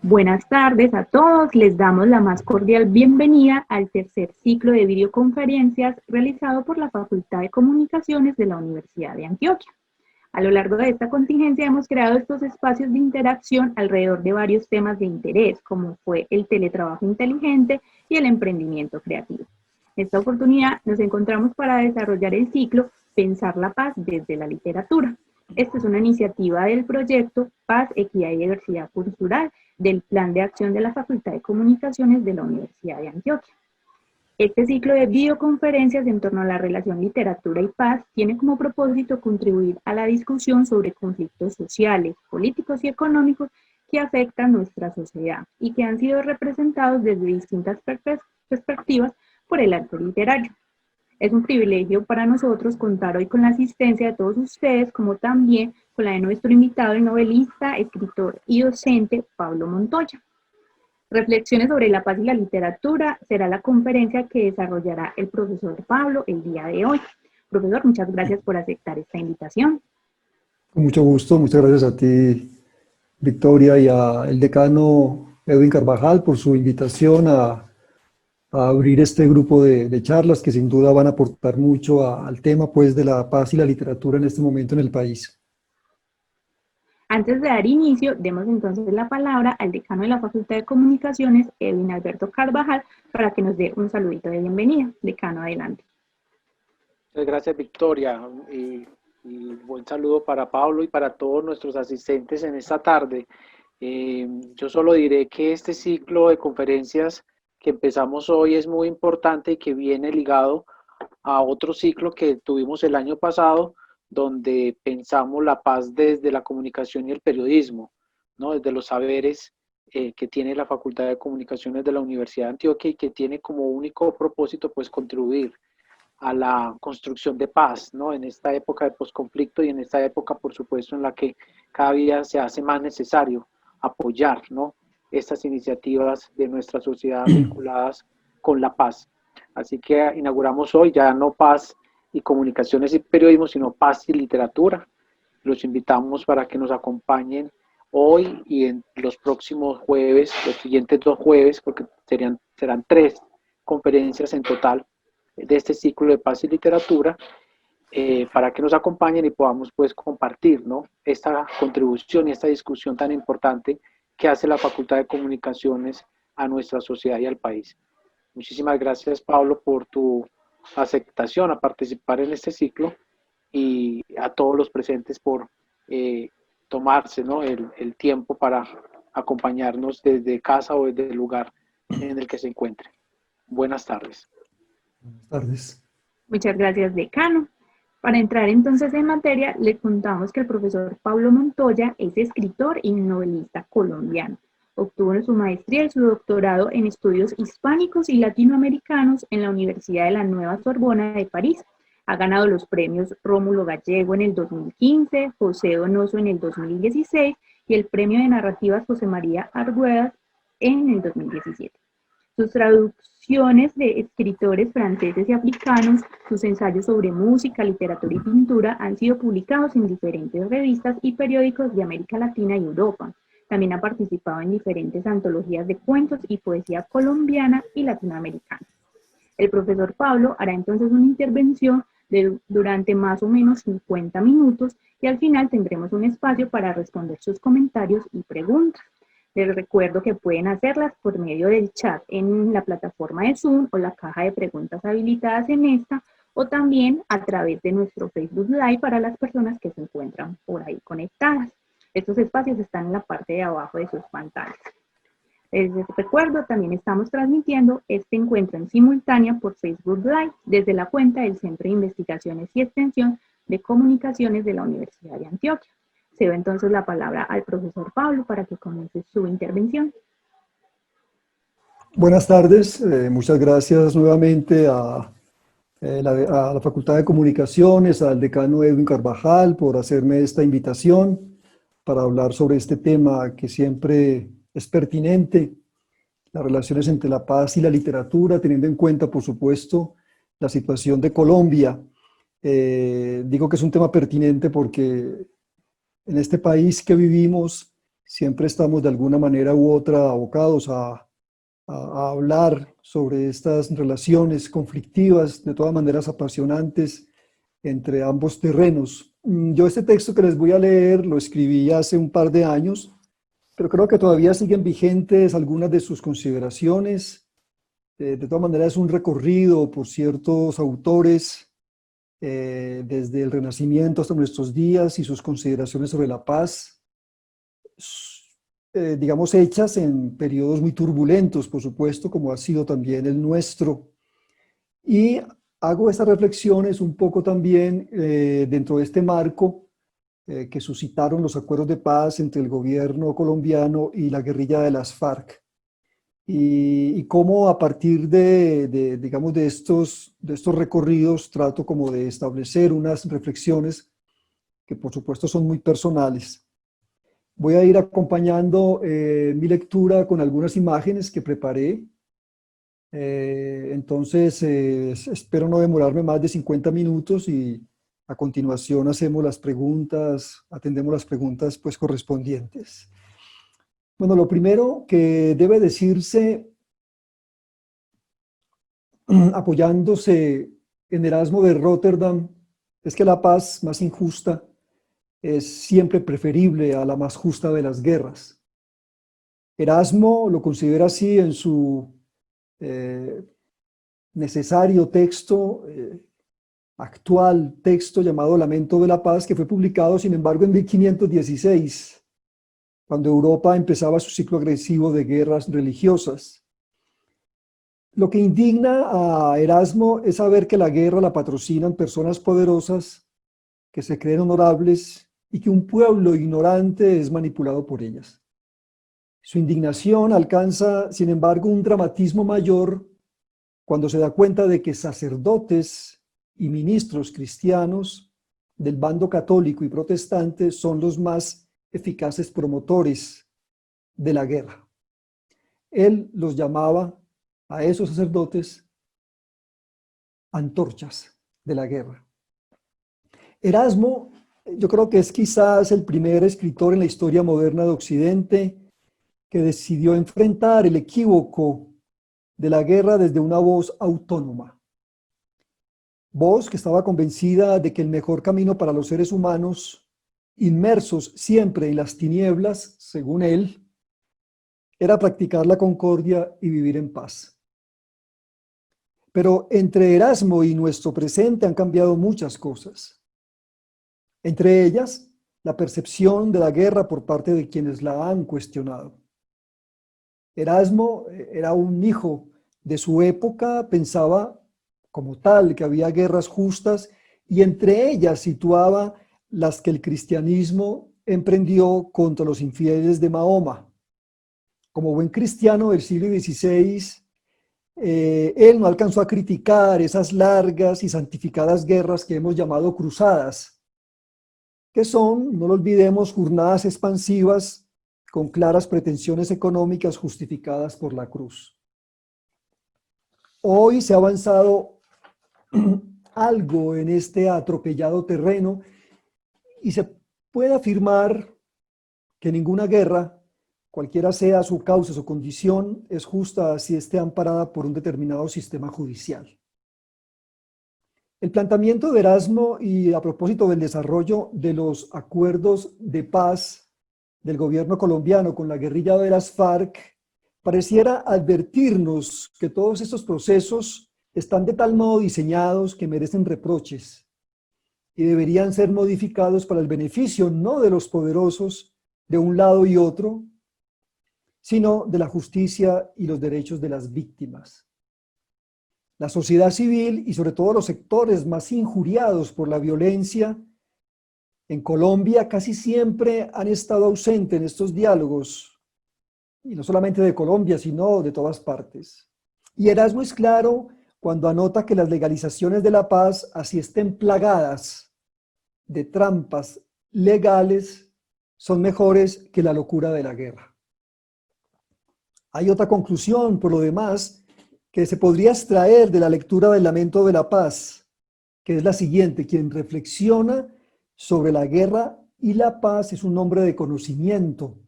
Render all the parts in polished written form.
Buenas tardes a todos, les damos la más cordial bienvenida al tercer ciclo de videoconferencias realizado por la Facultad de Comunicaciones de la Universidad de Antioquia. A lo largo de esta contingencia hemos creado estos espacios de interacción alrededor de varios temas de interés, como fue el teletrabajo inteligente y el emprendimiento creativo. En esta oportunidad nos encontramos para desarrollar el ciclo Pensar la paz desde la literatura. Esta es una iniciativa del proyecto Paz, Equidad y Diversidad Cultural del Plan de Acción de la Facultad de Comunicaciones de la Universidad de Antioquia. Este ciclo de videoconferencias en torno a la relación literatura y paz tiene como propósito contribuir a la discusión sobre conflictos sociales, políticos y económicos que afectan nuestra sociedad y que han sido representados desde distintas perspectivas por el arte literario. Es un privilegio para nosotros contar hoy con la asistencia de todos ustedes, como también con la de nuestro invitado, el novelista, escritor y docente Pablo Montoya. Reflexiones sobre la paz y la literatura será la conferencia que desarrollará el profesor Pablo el día de hoy. Profesor, muchas gracias por aceptar esta invitación. Con mucho gusto, muchas gracias a ti, Victoria, y al decano Edwin Carvajal por su invitación a abrir este grupo de charlas que sin duda van a aportar mucho al tema pues, de la paz y la literatura en este momento en el país. Antes de dar inicio, demos entonces la palabra al decano de la Facultad de Comunicaciones, Edwin Alberto Carvajal, para que nos dé un saludito de bienvenida. Decano, adelante. Muchas gracias, Victoria, y buen saludo para Pablo y para todos nuestros asistentes en esta tarde. Yo solo diré que este ciclo de conferencias que empezamos hoy es muy importante y que viene ligado a otro ciclo que tuvimos el año pasado, donde pensamos la paz desde la comunicación y el periodismo, ¿no? Desde los saberes que tiene la Facultad de Comunicaciones de la Universidad de Antioquia y que tiene como único propósito pues contribuir a la construcción de paz, ¿no? En esta época de posconflicto y en esta época, por supuesto, en la que cada día se hace más necesario apoyar, ¿no? Estas iniciativas de nuestra sociedad vinculadas con la paz. Así que inauguramos hoy ya no paz y comunicaciones y periodismo, sino paz y literatura. Los invitamos para que nos acompañen hoy y en los próximos jueves, los siguientes 2 jueves, porque serán 3 conferencias en total de este ciclo de paz y literatura, para que nos acompañen y podamos pues compartir, ¿no? Esta contribución y esta discusión tan importante que hace la Facultad de Comunicaciones a nuestra sociedad y al país. Muchísimas gracias, Pablo, por tu aceptación a participar en este ciclo y a todos los presentes por tomarse, ¿no? el tiempo para acompañarnos desde casa o desde el lugar en el que se encuentre. Buenas tardes. Buenas tardes. Muchas gracias, decano. Para entrar entonces en materia, le contamos que el profesor Pablo Montoya es escritor y novelista colombiano. Obtuvo su maestría y su doctorado en estudios hispánicos y latinoamericanos en la Universidad de la Nueva Sorbona de París. Ha ganado los premios Rómulo Gallego en el 2015, José Donoso en el 2016 y el premio de narrativas José María Arguedas en el 2017. Sus traducciones de escritores franceses y africanos, sus ensayos sobre música, literatura y pintura han sido publicados en diferentes revistas y periódicos de América Latina y Europa. También ha participado en diferentes antologías de cuentos y poesía colombiana y latinoamericana. El profesor Pablo hará entonces una intervención durante más o menos 50 minutos y al final tendremos un espacio para responder sus comentarios y preguntas. Les recuerdo que pueden hacerlas por medio del chat en la plataforma de Zoom o la caja de preguntas habilitadas en esta, o también a través de nuestro Facebook Live para las personas que se encuentran por ahí conectadas. Estos espacios están en la parte de abajo de sus pantallas. Les recuerdo, también estamos transmitiendo este encuentro en simultánea por Facebook Live desde la cuenta del Centro de Investigaciones y Extensión de Comunicaciones de la Universidad de Antioquia. Cedo entonces la palabra al profesor Pablo para que comience su intervención. Buenas tardes, muchas gracias nuevamente a la Facultad de Comunicaciones, al decano Edwin Carvajal por hacerme esta invitación para hablar sobre este tema que siempre es pertinente, las relaciones entre la paz y la literatura, teniendo en cuenta, por supuesto, la situación de Colombia. Digo que es un tema pertinente porque en este país que vivimos Siempre estamos de alguna manera u otra abocados a hablar sobre estas relaciones conflictivas, de todas maneras apasionantes, entre ambos terrenos. Yo este texto que les voy a leer lo escribí hace un par de años, pero creo que todavía siguen vigentes algunas de sus consideraciones. De todas maneras es un recorrido por ciertos autores desde el Renacimiento hasta nuestros días y sus consideraciones sobre la paz, digamos, hechas en periodos muy turbulentos, por supuesto, como ha sido también el nuestro. Y hago estas reflexiones un poco también dentro de este marco que suscitaron los acuerdos de paz entre el gobierno colombiano y la guerrilla de las FARC. Y cómo a partir digamos, de estos recorridos trato como de establecer unas reflexiones que por supuesto son muy personales. Voy a ir acompañando mi lectura con algunas imágenes que preparé. Entonces, espero no demorarme más de 50 minutos y a continuación hacemos las preguntas, atendemos las preguntas pues correspondientes. Bueno, lo primero que debe decirse, apoyándose en Erasmo de Róterdam, es que la paz más injusta es siempre preferible a la más justa de las guerras. Erasmo lo considera así en su necesario texto, actual texto llamado Lamento de la Paz, que fue publicado, sin embargo, en 1516. Cuando Europa empezaba su ciclo agresivo de guerras religiosas. Lo que indigna a Erasmo es saber que la guerra la patrocinan personas poderosas que se creen honorables y que un pueblo ignorante es manipulado por ellas. Su indignación alcanza, sin embargo, un dramatismo mayor cuando se da cuenta de que sacerdotes y ministros cristianos del bando católico y protestante son los más eficaces promotores de la guerra. Él los llamaba a esos sacerdotes antorchas de la guerra. Erasmo, yo creo que es quizás el primer escritor en la historia moderna de Occidente que decidió enfrentar el equívoco de la guerra desde una voz autónoma. Voz que estaba convencida de que el mejor camino para los seres humanos, inmersos siempre en las tinieblas, según él, era practicar la concordia y vivir en paz. Pero entre Erasmo y nuestro presente han cambiado muchas cosas. Entre ellas, la percepción de la guerra por parte de quienes la han cuestionado. Erasmo era un hijo de su época, pensaba como tal que había guerras justas y entre ellas situaba las que el cristianismo emprendió contra los infieles de Mahoma. Como buen cristiano del siglo XVI, él no alcanzó a criticar esas largas y santificadas guerras que hemos llamado cruzadas, que son, no lo olvidemos, jornadas expansivas con claras pretensiones económicas justificadas por la cruz. Hoy se ha avanzado algo en este atropellado terreno y se puede afirmar que ninguna guerra, cualquiera sea su causa, su condición, es justa si esté amparada por un determinado sistema judicial. El planteamiento de Erasmo y a propósito del desarrollo de los acuerdos de paz del gobierno colombiano con la guerrilla de las FARC pareciera advertirnos que todos estos procesos están de tal modo diseñados que merecen reproches y deberían ser modificados para el beneficio no de los poderosos de un lado y otro, sino de la justicia y los derechos de las víctimas. La sociedad civil y sobre todo los sectores más injuriados por la violencia en Colombia casi siempre han estado ausentes en estos diálogos, y no solamente de Colombia, sino de todas partes. Y Erasmo es claro cuando anota que las legalizaciones de la paz, así estén plagadas de trampas legales, son mejores que la locura de la guerra. Hay otra conclusión, por lo demás, que se podría extraer de la lectura del Lamento de la Paz, que es la siguiente: quien reflexiona sobre la guerra y la paz es un hombre de conocimiento,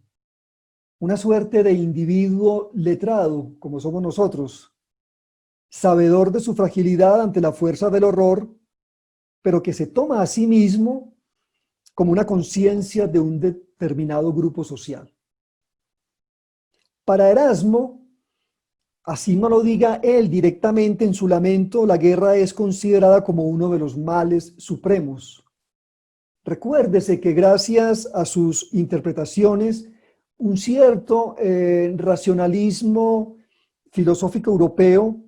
una suerte de individuo letrado, como somos nosotros, sabedor de su fragilidad ante la fuerza del horror, pero que se toma a sí mismo como una conciencia de un determinado grupo social. Para Erasmo, así no lo diga él directamente en su lamento, la guerra es considerada como uno de los males supremos. Recuérdese que gracias a sus interpretaciones, un cierto racionalismo filosófico europeo,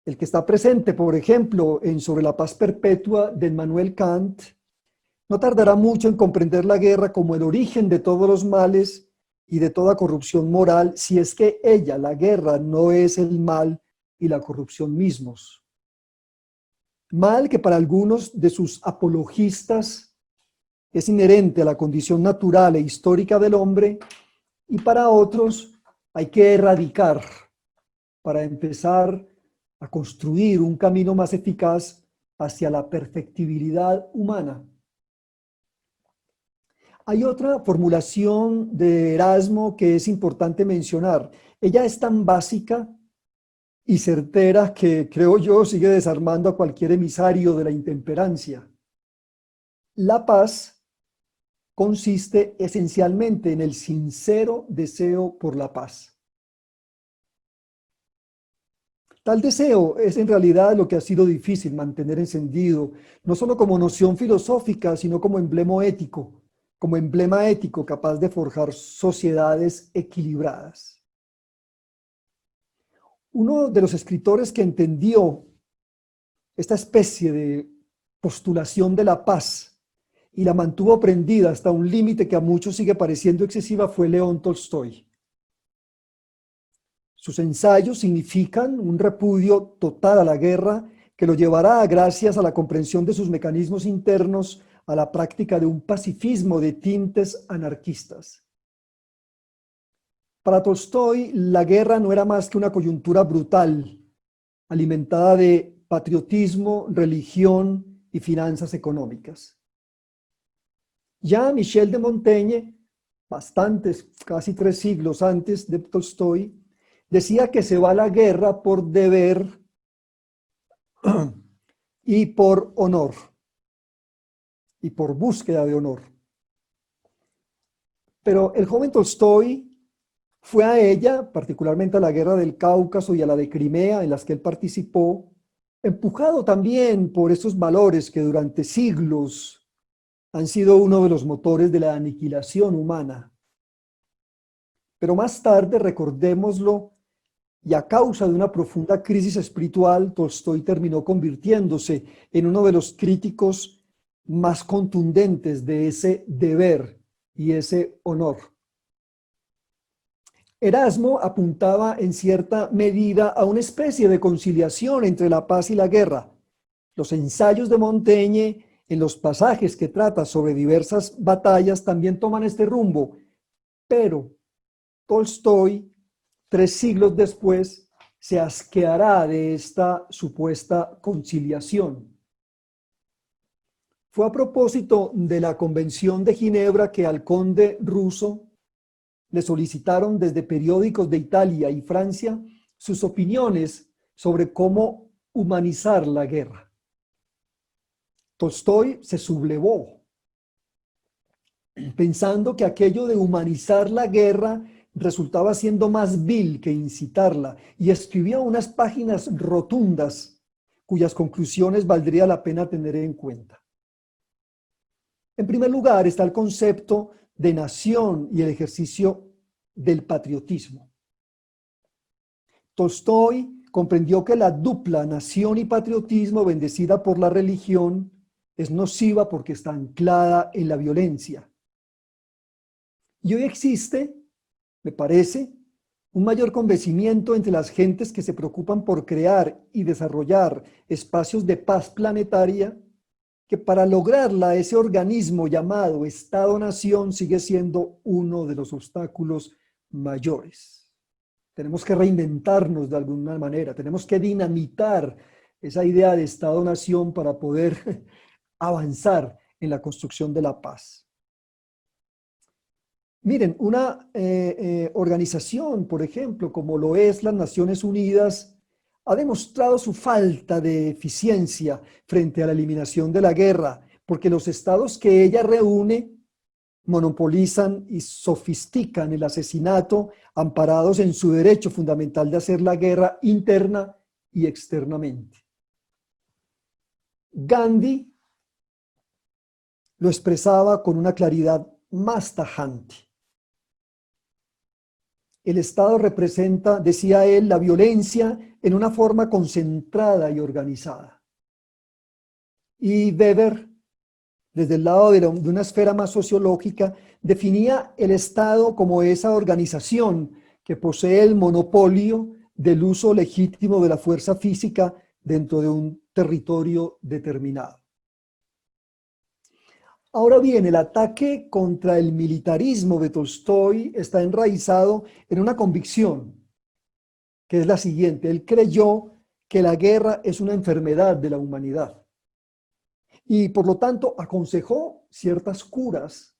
el que está presente, por ejemplo, en Sobre la paz perpetua de Immanuel Kant, no tardará mucho en comprender la guerra como el origen de todos los males y de toda corrupción moral, si es que ella, la guerra, no es el mal y la corrupción mismos. Mal que para algunos de sus apologistas es inherente a la condición natural e histórica del hombre, y para otros hay que erradicar para empezar a construir un camino más eficaz hacia la perfectibilidad humana. Hay otra formulación de Erasmo que es importante mencionar. Ella es tan básica y certera que, creo yo, sigue desarmando a cualquier emisario de la intemperancia. La paz consiste esencialmente en el sincero deseo por la paz. Tal deseo es en realidad lo que ha sido difícil mantener encendido, no solo como noción filosófica, sino como emblema ético capaz de forjar sociedades equilibradas. Uno de los escritores que entendió esta especie de postulación de la paz y la mantuvo prendida hasta un límite que a muchos sigue pareciendo excesiva fue León Tolstoy. Sus ensayos significan un repudio total a la guerra que lo llevará, gracias a la comprensión de sus mecanismos internos, a la práctica de un pacifismo de tintes anarquistas. Para Tolstoy, la guerra no era más que una coyuntura brutal, alimentada de patriotismo, religión y finanzas económicas. Ya Michel de Montaigne, casi 3 siglos antes de Tolstoy, decía que se va a la guerra por deber y por honor, y por búsqueda de honor. Pero el joven Tolstoy fue a ella, particularmente a la guerra del Cáucaso y a la de Crimea, en las que él participó, empujado también por esos valores que durante siglos han sido uno de los motores de la aniquilación humana. Pero más tarde, recordémoslo, y a causa de una profunda crisis espiritual, Tolstoy terminó convirtiéndose en uno de los críticos más contundentes de ese deber y ese honor. Erasmo apuntaba en cierta medida a una especie de conciliación entre la paz y la guerra. Los ensayos de Montaigne, en los pasajes que trata sobre diversas batallas, también toman este rumbo, pero Tolstoy, 3 siglos después, se asqueará de esta supuesta conciliación. Fue a propósito de la Convención de Ginebra que al conde ruso le solicitaron desde periódicos de Italia y Francia sus opiniones sobre cómo humanizar la guerra. Tolstoy se sublevó, pensando que aquello de humanizar la guerra resultaba siendo más vil que incitarla, y escribió unas páginas rotundas cuyas conclusiones valdría la pena tener en cuenta. En primer lugar está el concepto de nación y el ejercicio del patriotismo. Tolstoy comprendió que la dupla nación y patriotismo, bendecida por la religión, es nociva porque está anclada en la violencia. Y hoy existe, me parece, un mayor convencimiento entre las gentes que se preocupan por crear y desarrollar espacios de paz planetaria, que para lograrla ese organismo llamado Estado-Nación sigue siendo uno de los obstáculos mayores. Tenemos que reinventarnos de alguna manera, tenemos que dinamitar esa idea de Estado-Nación para poder avanzar en la construcción de la paz. Miren, una organización, por ejemplo, como lo es las Naciones Unidas, ha demostrado su falta de eficiencia frente a la eliminación de la guerra, porque los estados que ella reúne monopolizan y sofistican el asesinato, amparados en su derecho fundamental de hacer la guerra interna y externamente. Gandhi lo expresaba con una claridad más tajante. El Estado representa, decía él, la violencia en una forma concentrada y organizada. Y Weber, desde el lado de una esfera más sociológica, definía el Estado como esa organización que posee el monopolio del uso legítimo de la fuerza física dentro de un territorio determinado. Ahora bien, el ataque contra el militarismo de Tolstói está enraizado en una convicción, que es la siguiente: él creyó que la guerra es una enfermedad de la humanidad y por lo tanto aconsejó ciertas curas.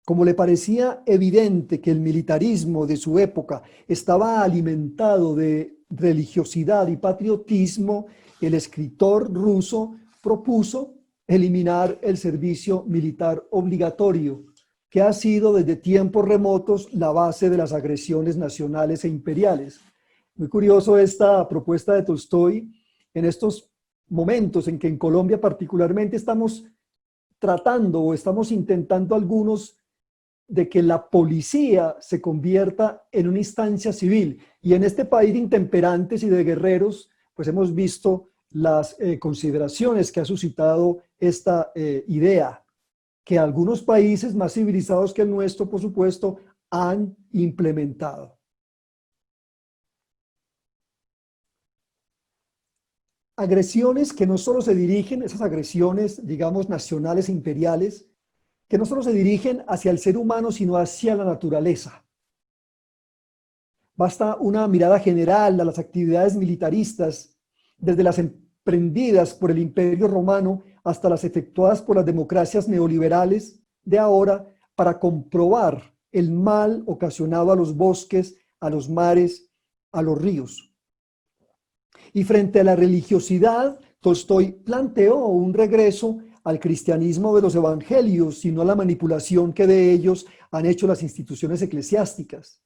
Como le parecía evidente que el militarismo de su época estaba alimentado de religiosidad y patriotismo, el escritor ruso propuso eliminar el servicio militar obligatorio, que ha sido desde tiempos remotos la base de las agresiones nacionales e imperiales. Muy curioso esta propuesta de Tolstói en estos momentos en que en Colombia particularmente estamos tratando o estamos intentando algunos de que la policía se convierta en una instancia civil. Y en este país de intemperantes y de guerreros, pues hemos visto las consideraciones que ha suscitado esta idea, que algunos países más civilizados que el nuestro, por supuesto, han implementado. Agresiones que no solo se dirigen, esas agresiones, digamos, nacionales e imperiales, que no solo se dirigen hacia el ser humano, sino hacia la naturaleza. Basta una mirada general a las actividades militaristas, desde las emprendidas por el Imperio Romano hasta las efectuadas por las democracias neoliberales de ahora, para comprobar el mal ocasionado a los bosques, a los mares, a los ríos. Y frente a la religiosidad, Tolstói planteó un regreso al cristianismo de los evangelios, sino a la manipulación que de ellos han hecho las instituciones eclesiásticas.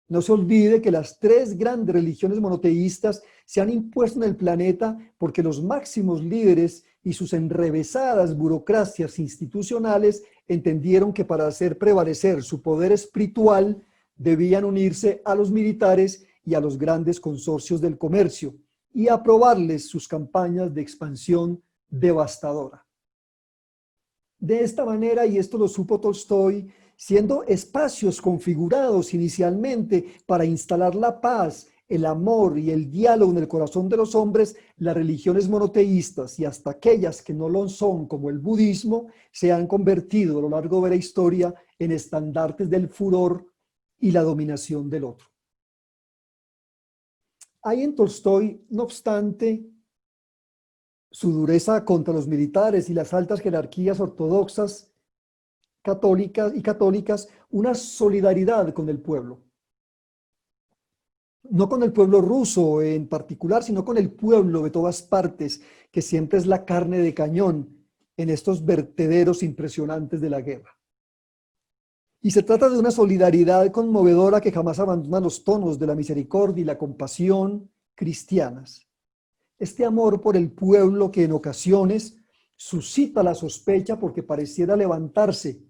No se olvide que las tres grandes religiones monoteístas se han impuesto en el planeta porque los máximos líderes y sus enrevesadas burocracias institucionales entendieron que para hacer prevalecer su poder espiritual debían unirse a los militares y a los grandes consorcios del comercio y aprobarles sus campañas de expansión devastadora. De esta manera, y esto lo supo Tolstói, siendo espacios configurados inicialmente para instalar la paz, el amor y el diálogo en el corazón de los hombres, las religiones monoteístas y hasta aquellas que no lo son, como el budismo, se han convertido a lo largo de la historia en estandartes del furor y la dominación del otro. Hay en Tolstói, no obstante, su dureza contra los militares y las altas jerarquías ortodoxas católicas, una solidaridad con el pueblo. No con el pueblo ruso en particular, sino con el pueblo de todas partes, que siempre es la carne de cañón en estos vertederos impresionantes de la guerra. Y se trata de una solidaridad conmovedora que jamás abandona los tonos de la misericordia y la compasión cristianas. Este amor por el pueblo que en ocasiones suscita la sospecha porque pareciera levantarse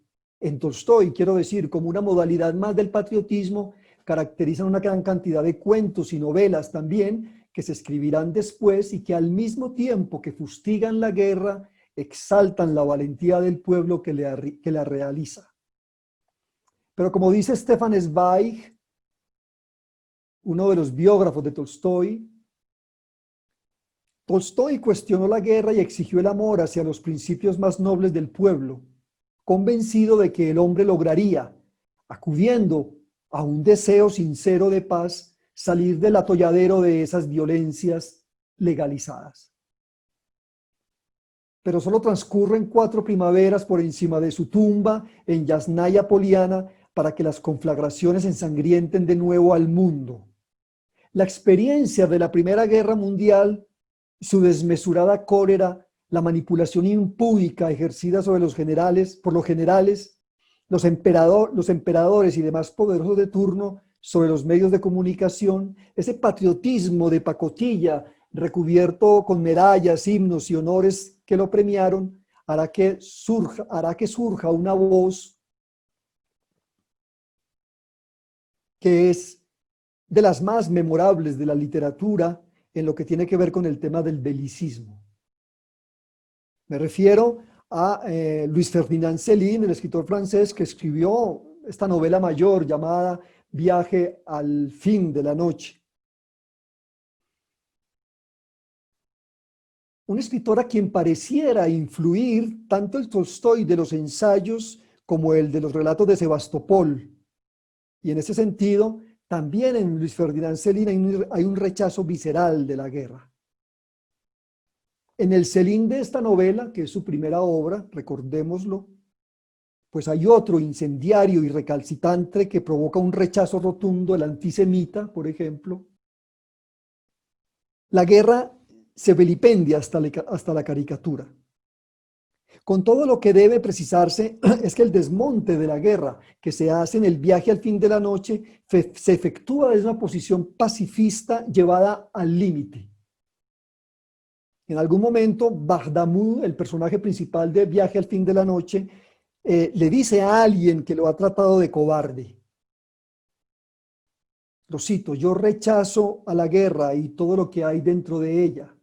en Tolstói, quiero decir, como una modalidad más del patriotismo, caracterizan una gran cantidad de cuentos y novelas también que se escribirán después y que al mismo tiempo que fustigan la guerra, exaltan la valentía del pueblo que la realiza. Pero como dice Stefan Zweig, uno de los biógrafos de Tolstói, Tolstói cuestionó la guerra y exigió el amor hacia los principios más nobles del pueblo, convencido de que el hombre lograría, acudiendo a un deseo sincero de paz, salir del atolladero de esas violencias legalizadas. pero solo transcurren 4 primaveras por encima de su tumba en Yasnaya Poliana para que las conflagraciones ensangrienten de nuevo al mundo. La experiencia de la Primera Guerra Mundial, su desmesurada cólera, la manipulación impúdica ejercida sobre los generales, por los generales, los emperadores y demás poderosos de turno sobre los medios de comunicación, ese patriotismo de pacotilla recubierto con medallas, himnos y honores que lo premiaron, hará que surja una voz que es de las más memorables de la literatura en lo que tiene que ver con el tema del belicismo. Me refiero a Louis Ferdinand Céline, el escritor francés que escribió esta novela mayor llamada Viaje al fin de la noche. Un escritor a quien pareciera influir tanto el Tolstói de los ensayos como el de los relatos de Sebastopol. Y en ese sentido, también en Louis Ferdinand Céline hay un rechazo visceral de la guerra. En el Céline de esta novela, que es su primera obra, recordémoslo, pues hay otro incendiario y recalcitrante que provoca un rechazo rotundo, el antisemita, por ejemplo. La guerra se vilipendia hasta la caricatura. Con todo, lo que debe precisarse es que el desmonte de la guerra que se hace en el Viaje al fin de la noche se efectúa desde una posición pacifista llevada al límite. En algún momento, Bardamou, el personaje principal de Viaje al fin de la noche, le dice a alguien que lo ha tratado de cobarde. Lo cito: yo rechazo a la guerra y todo lo que hay dentro de ella.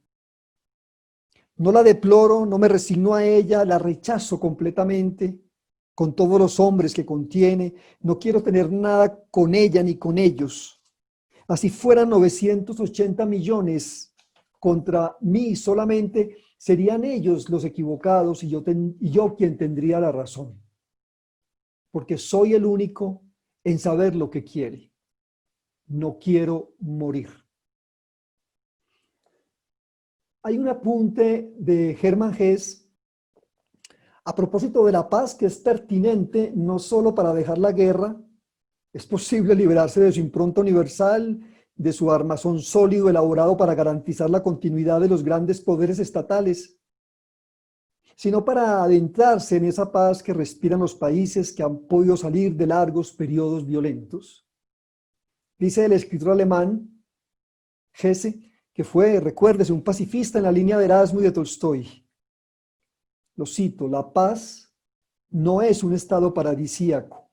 No la deploro, no me resigno a ella, la rechazo completamente, con todos los hombres que contiene. No quiero tener nada con ella ni con ellos. Así fueran 980 millones contra mí solamente, serían ellos los equivocados y yo quien tendría la razón. Porque soy el único en saber lo que quiere. No quiero morir. Hay un apunte de Hermann Hesse a propósito de la paz que es pertinente no solo para dejar la guerra. Es posible liberarse de su impronta universal, de su armazón sólido elaborado para garantizar la continuidad de los grandes poderes estatales, sino para adentrarse en esa paz que respiran los países que han podido salir de largos periodos violentos. Dice el escritor alemán Hesse, que fue, recuérdese, un pacifista en la línea de Erasmo y de Tolstói. Lo cito: la paz no es un estado paradisíaco,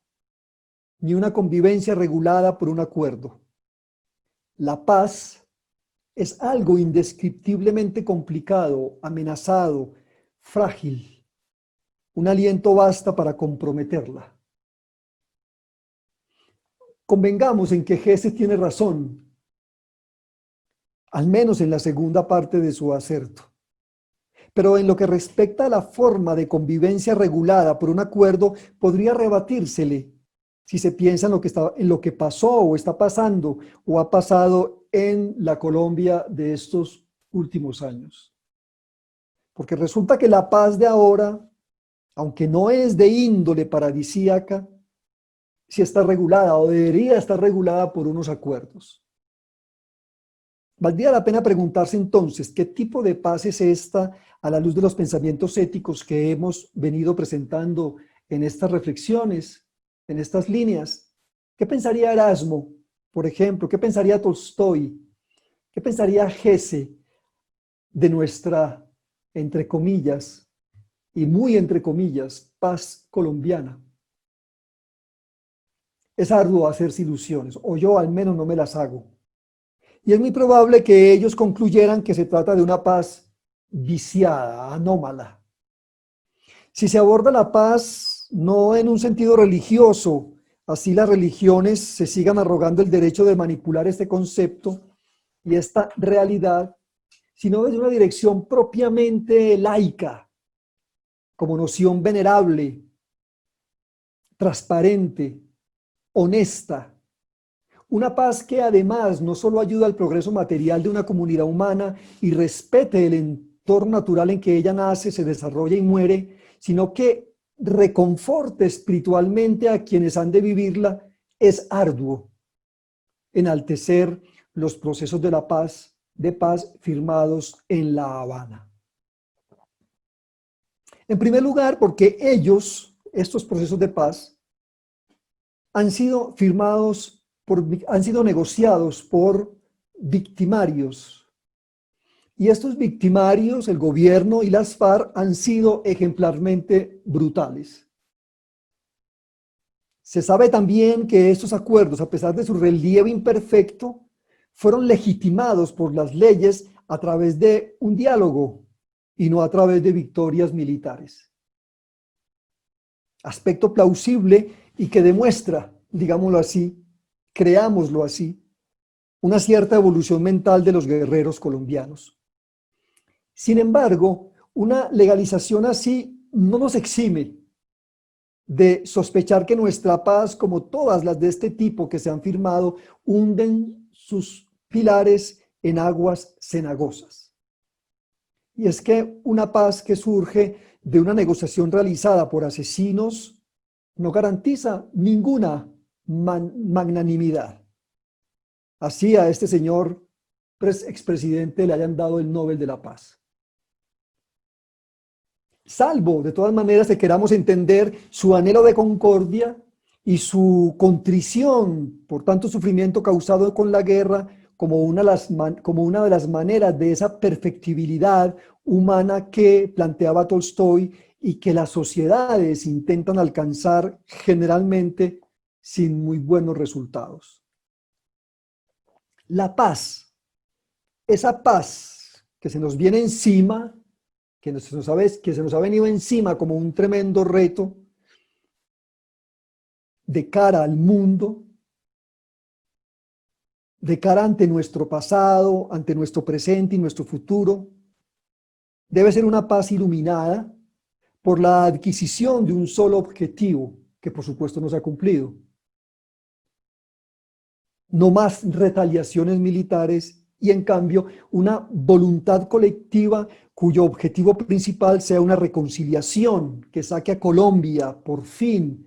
ni una convivencia regulada por un acuerdo. La paz es algo indescriptiblemente complicado, amenazado, frágil. Un aliento basta para comprometerla. Convengamos en que Hesse tiene razón, al menos en la segunda parte de su aserto. Pero en lo que respecta a la forma de convivencia regulada por un acuerdo, podría rebatírsele si se piensa en lo que pasó o está pasando o ha pasado en la Colombia de estos últimos años. Porque resulta que la paz de ahora, aunque no es de índole paradisíaca, sí está regulada o debería estar regulada por unos acuerdos. Valdría la pena preguntarse entonces, ¿qué tipo de paz es esta a la luz de los pensamientos éticos que hemos venido presentando en estas reflexiones, en estas líneas? ¿Qué pensaría Erasmo, por ejemplo? ¿Qué pensaría Tolstói? ¿Qué pensaría Hesse de nuestra, entre comillas, y muy entre comillas, paz colombiana? Es arduo hacerse ilusiones, o yo al menos no me las hago. Y es muy probable que ellos concluyeran que se trata de una paz viciada, anómala. Si se aborda la paz no en un sentido religioso, así las religiones se sigan arrogando el derecho de manipular este concepto y esta realidad, sino desde una dirección propiamente laica, como noción venerable, transparente, honesta. Una paz que además no solo ayuda al progreso material de una comunidad humana y respete entorno natural en que ella nace, se desarrolla y muere, sino que reconforte espiritualmente a quienes han de vivirla, es arduo. Enaltecer los procesos de paz firmados en La Habana. En primer lugar, porque estos procesos de paz, han sido han sido negociados por victimarios. Y estos victimarios, el gobierno y las FARC, han sido ejemplarmente brutales. Se sabe también que estos acuerdos, a pesar de su relieve imperfecto, fueron legitimados por las leyes a través de un diálogo y no a través de victorias militares. Aspecto plausible y que demuestra, digámoslo así, creámoslo así, una cierta evolución mental de los guerreros colombianos. Sin embargo, una legalización así no nos exime de sospechar que nuestra paz, como todas las de este tipo que se han firmado, hunden sus pilares en aguas cenagosas. Y es que una paz que surge de una negociación realizada por asesinos no garantiza ninguna magnanimidad. Así a este señor expresidente le hayan dado el Nobel de la Paz. Salvo, de todas maneras, que queramos entender su anhelo de concordia y su contrición por tanto sufrimiento causado con la guerra como una de las maneras de esa perfectibilidad humana que planteaba Tolstoy y que las sociedades intentan alcanzar generalmente sin muy buenos resultados. La paz, esa paz que se nos viene encima, que se nos ha venido encima como un tremendo reto de cara al mundo, de cara ante nuestro pasado, ante nuestro presente y nuestro futuro, debe ser una paz iluminada por la adquisición de un solo objetivo, que por supuesto no se ha cumplido. No más retaliaciones militares y en cambio una voluntad colectiva cuyo objetivo principal sea una reconciliación que saque a Colombia por fin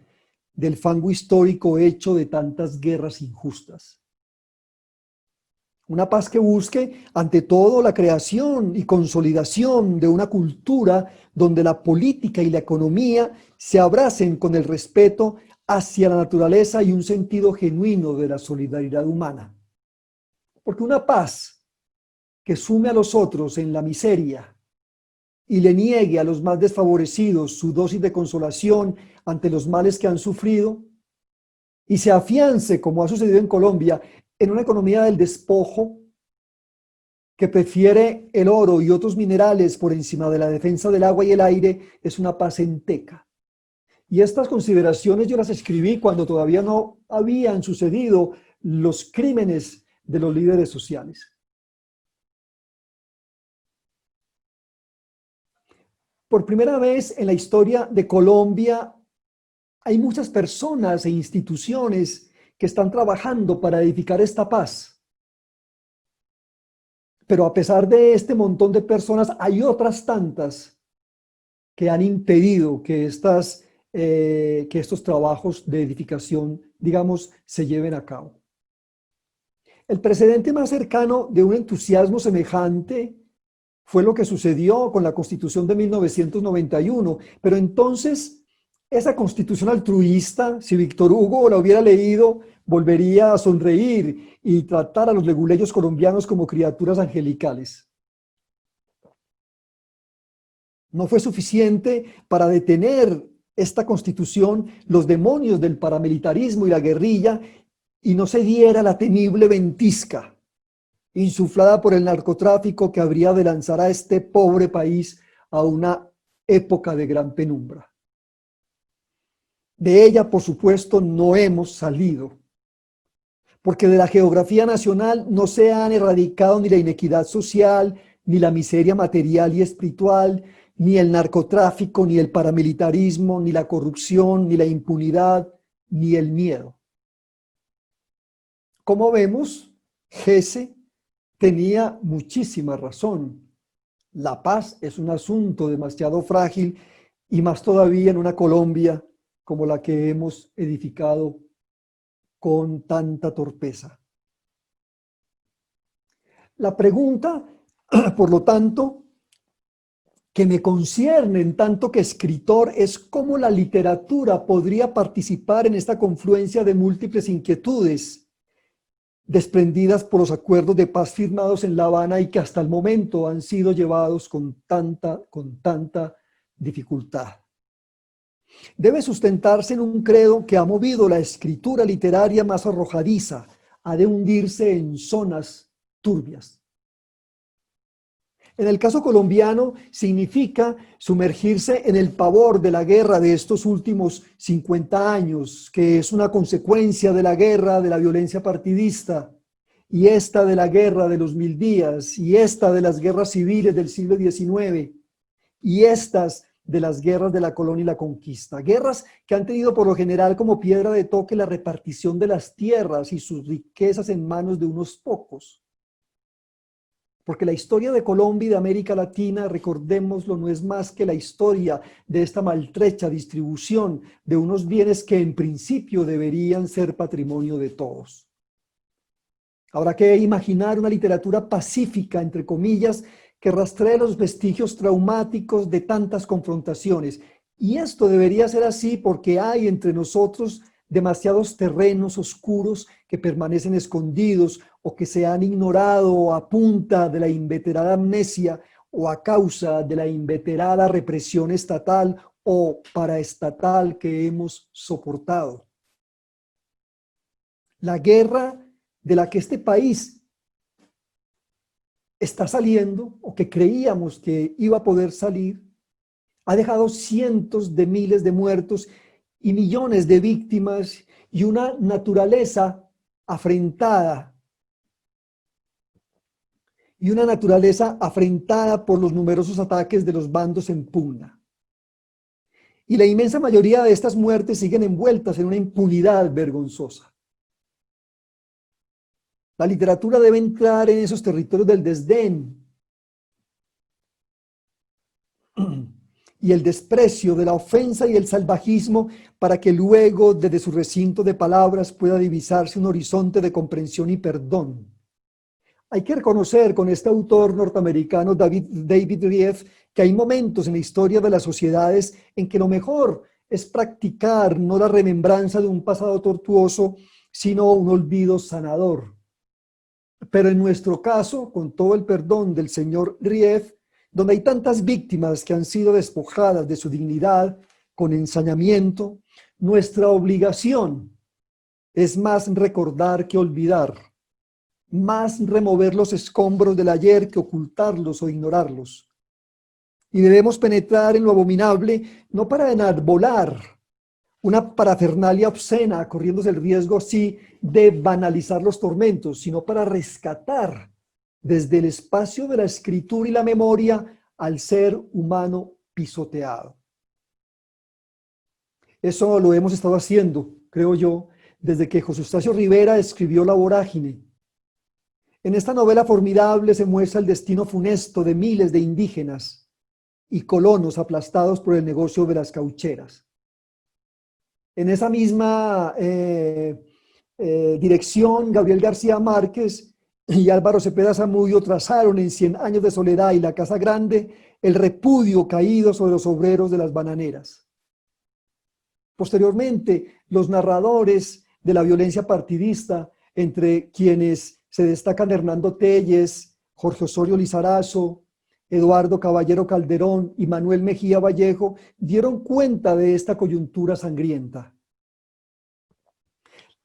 del fango histórico hecho de tantas guerras injustas. Una paz que busque ante todo la creación y consolidación de una cultura donde la política y la economía se abracen con el respeto hacia la naturaleza y un sentido genuino de la solidaridad humana. Porque una paz que sume a los otros en la miseria y le niegue a los más desfavorecidos su dosis de consolación ante los males que han sufrido, y se afiance, como ha sucedido en Colombia, en una economía del despojo que prefiere el oro y otros minerales por encima de la defensa del agua y el aire, es una paz enteca. Y estas consideraciones yo las escribí cuando todavía no habían sucedido los crímenes de los líderes sociales. Por primera vez en la historia de Colombia hay muchas personas e instituciones que están trabajando para edificar esta paz. Pero a pesar de este montón de personas, hay otras tantas que han impedido que estos trabajos de edificación, digamos, se lleven a cabo. El precedente más cercano de un entusiasmo semejante fue lo que sucedió con la Constitución de 1991, pero entonces esa Constitución altruista, si Víctor Hugo la hubiera leído, volvería a sonreír y tratar a los leguleyos colombianos como criaturas angelicales. No fue suficiente para detener esta Constitución los demonios del paramilitarismo y la guerrilla, y no se diera la temible ventisca insuflada por el narcotráfico que habría de lanzar a este pobre país a una época de gran penumbra. De ella, por supuesto, no hemos salido, porque de la geografía nacional no se han erradicado ni la inequidad social, ni la miseria material y espiritual, ni el narcotráfico, ni el paramilitarismo, ni la corrupción, ni la impunidad, ni el miedo. Como vemos, Gese tenía muchísima razón La paz es un asunto demasiado frágil y más todavía en una Colombia como la que hemos edificado con tanta torpeza. La pregunta, por lo tanto, que me concierne en tanto que escritor es cómo la literatura podría participar en esta confluencia de múltiples inquietudes desprendidas por los acuerdos de paz firmados en La Habana y que hasta el momento han sido llevados con tanta dificultad. Debe sustentarse en un credo que ha movido la escritura literaria más arrojadiza, ha de hundirse en zonas turbias. En el caso colombiano significa sumergirse en el pavor de la guerra de estos últimos 50 años, que es una consecuencia de la guerra de la violencia partidista, y esta de la guerra de los 1000 días, y esta de las guerras civiles del siglo XIX, y estas de las guerras de la colonia y la conquista. Guerras que han tenido por lo general como piedra de toque la repartición de las tierras y sus riquezas en manos de unos pocos. Porque la historia de Colombia y de América Latina, recordémoslo, no es más que la historia de esta maltrecha distribución de unos bienes que en principio deberían ser patrimonio de todos. Habrá que imaginar una literatura pacífica, entre comillas, que rastree los vestigios traumáticos de tantas confrontaciones. Y esto debería ser así porque hay entre nosotros demasiados terrenos oscuros que permanecen escondidos o que se han ignorado a punta de la inveterada amnesia o a causa de la inveterada represión estatal o paraestatal que hemos soportado. La guerra de la que este país está saliendo, o que creíamos que iba a poder salir, ha dejado cientos de miles de muertos y millones de víctimas y una naturaleza afrentada. Por los numerosos ataques de los bandos en pugna. Y la inmensa mayoría de estas muertes siguen envueltas en una impunidad vergonzosa. La literatura debe entrar en esos territorios del desdén y el desprecio, de la ofensa y el salvajismo, para que luego desde su recinto de palabras pueda divisarse un horizonte de comprensión y perdón. Hay que reconocer con este autor norteamericano David Rieff que hay momentos en la historia de las sociedades en que lo mejor es practicar no la remembranza de un pasado tortuoso, sino un olvido sanador. Pero en nuestro caso, con todo el perdón del señor Rieff, donde hay tantas víctimas que han sido despojadas de su dignidad con ensañamiento, nuestra obligación es más recordar que olvidar, más remover los escombros del ayer que ocultarlos o ignorarlos. Y debemos penetrar en lo abominable, no para enarbolar una parafernalia obscena, corriéndose el riesgo así de banalizar los tormentos, sino para rescatar desde el espacio de la escritura y la memoria al ser humano pisoteado. Eso lo hemos estado haciendo, creo yo, desde que José Eustacio Rivera escribió La Vorágine. En esta novela formidable se muestra el destino funesto de miles de indígenas y colonos aplastados por el negocio de las caucheras. En esa misma dirección, Gabriel García Márquez y Álvaro Cepeda Zamudio trazaron en 100 años de soledad y La Casa Grande el repudio caído sobre los obreros de las bananeras. Posteriormente, los narradores de la violencia partidista, entre quienes se destacan Hernando Telles, Jorge Osorio Lizarazo, Eduardo Caballero Calderón y Manuel Mejía Vallejo, dieron cuenta de esta coyuntura sangrienta.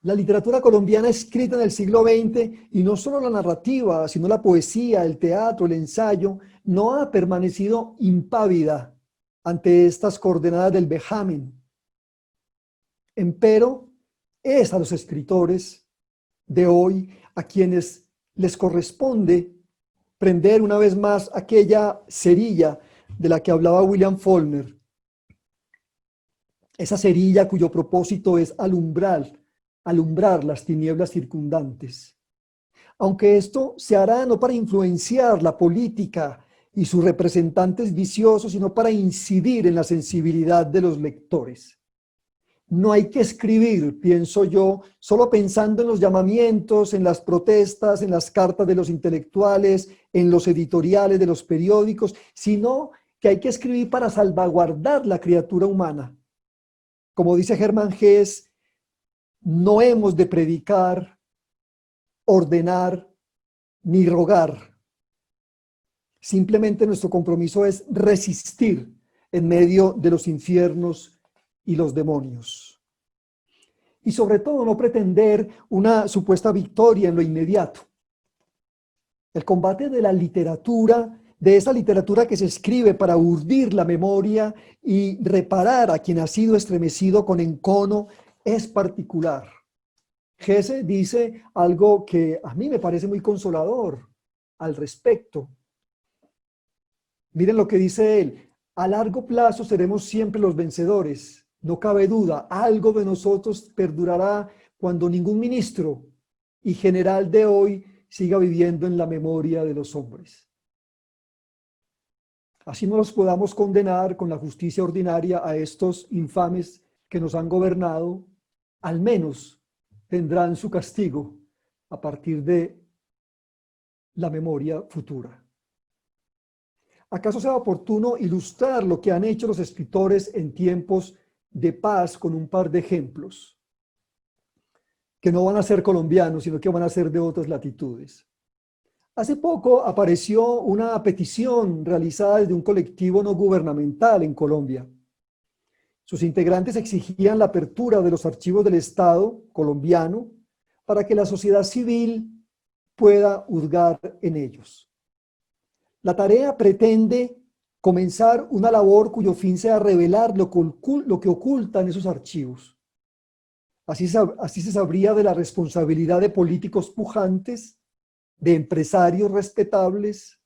La literatura colombiana escrita en el siglo XX, y no solo la narrativa, sino la poesía, el teatro, el ensayo, no ha permanecido impávida ante estas coordenadas del vejamen. Empero, es a los escritores de hoy a quienes les corresponde prender una vez más aquella cerilla de la que hablaba William Faulkner. Esa cerilla cuyo propósito es alumbrar las tinieblas circundantes. Aunque esto se hará no para influenciar la política y sus representantes viciosos, sino para incidir en la sensibilidad de los lectores. No hay que escribir, pienso yo, solo pensando en los llamamientos, en las protestas, en las cartas de los intelectuales, en los editoriales de los periódicos, sino que hay que escribir para salvaguardar la criatura humana. Como dice Germán Hesse, no hemos de predicar, ordenar, ni rogar. Simplemente nuestro compromiso es resistir en medio de los infiernos y los demonios. Y sobre todo no pretender una supuesta victoria en lo inmediato. El combate de la literatura, de esa literatura que se escribe para urdir la memoria y reparar a quien ha sido estremecido con encono, es particular. Hesse dice algo que a mí me parece muy consolador al respecto. Miren lo que dice él: a largo plazo seremos siempre los vencedores. No cabe duda, algo de nosotros perdurará cuando ningún ministro y general de hoy siga viviendo en la memoria de los hombres. Así no los podamos condenar con la justicia ordinaria a estos infames que nos han gobernado, al menos tendrán su castigo a partir de la memoria futura. ¿Acaso sea oportuno ilustrar lo que han hecho los escritores en tiempos de paz con un par de ejemplos, que no van a ser colombianos, sino que van a ser de otras latitudes? Hace poco apareció una petición realizada desde un colectivo no gubernamental en Colombia. Sus integrantes exigían la apertura de los archivos del Estado colombiano para que la sociedad civil pueda hurgar en ellos. La tarea pretende comenzar una labor cuyo fin sea revelar lo que ocultan esos archivos. Así se sabría de la responsabilidad de políticos pujantes, de empresarios respetables,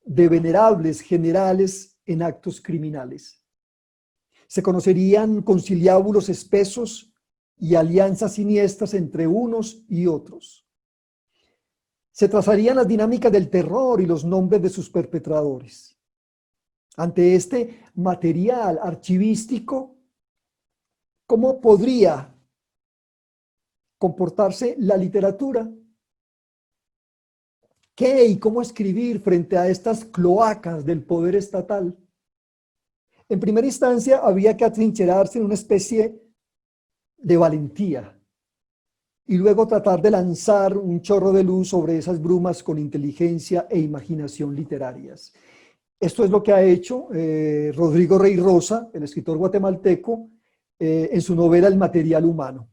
de venerables generales en actos criminales. Se conocerían conciliábulos espesos y alianzas siniestras entre unos y otros. Se trazarían las dinámicas del terror y los nombres de sus perpetradores. Ante este material archivístico, ¿cómo podría comportarse la literatura? ¿Qué y cómo escribir frente a estas cloacas del poder estatal? En primera instancia, había que atrincherarse en una especie de valentía y luego tratar de lanzar un chorro de luz sobre esas brumas con inteligencia e imaginación literarias. Esto es lo que ha hecho Rodrigo Rey Rosa, el escritor guatemalteco, en su novela El material humano.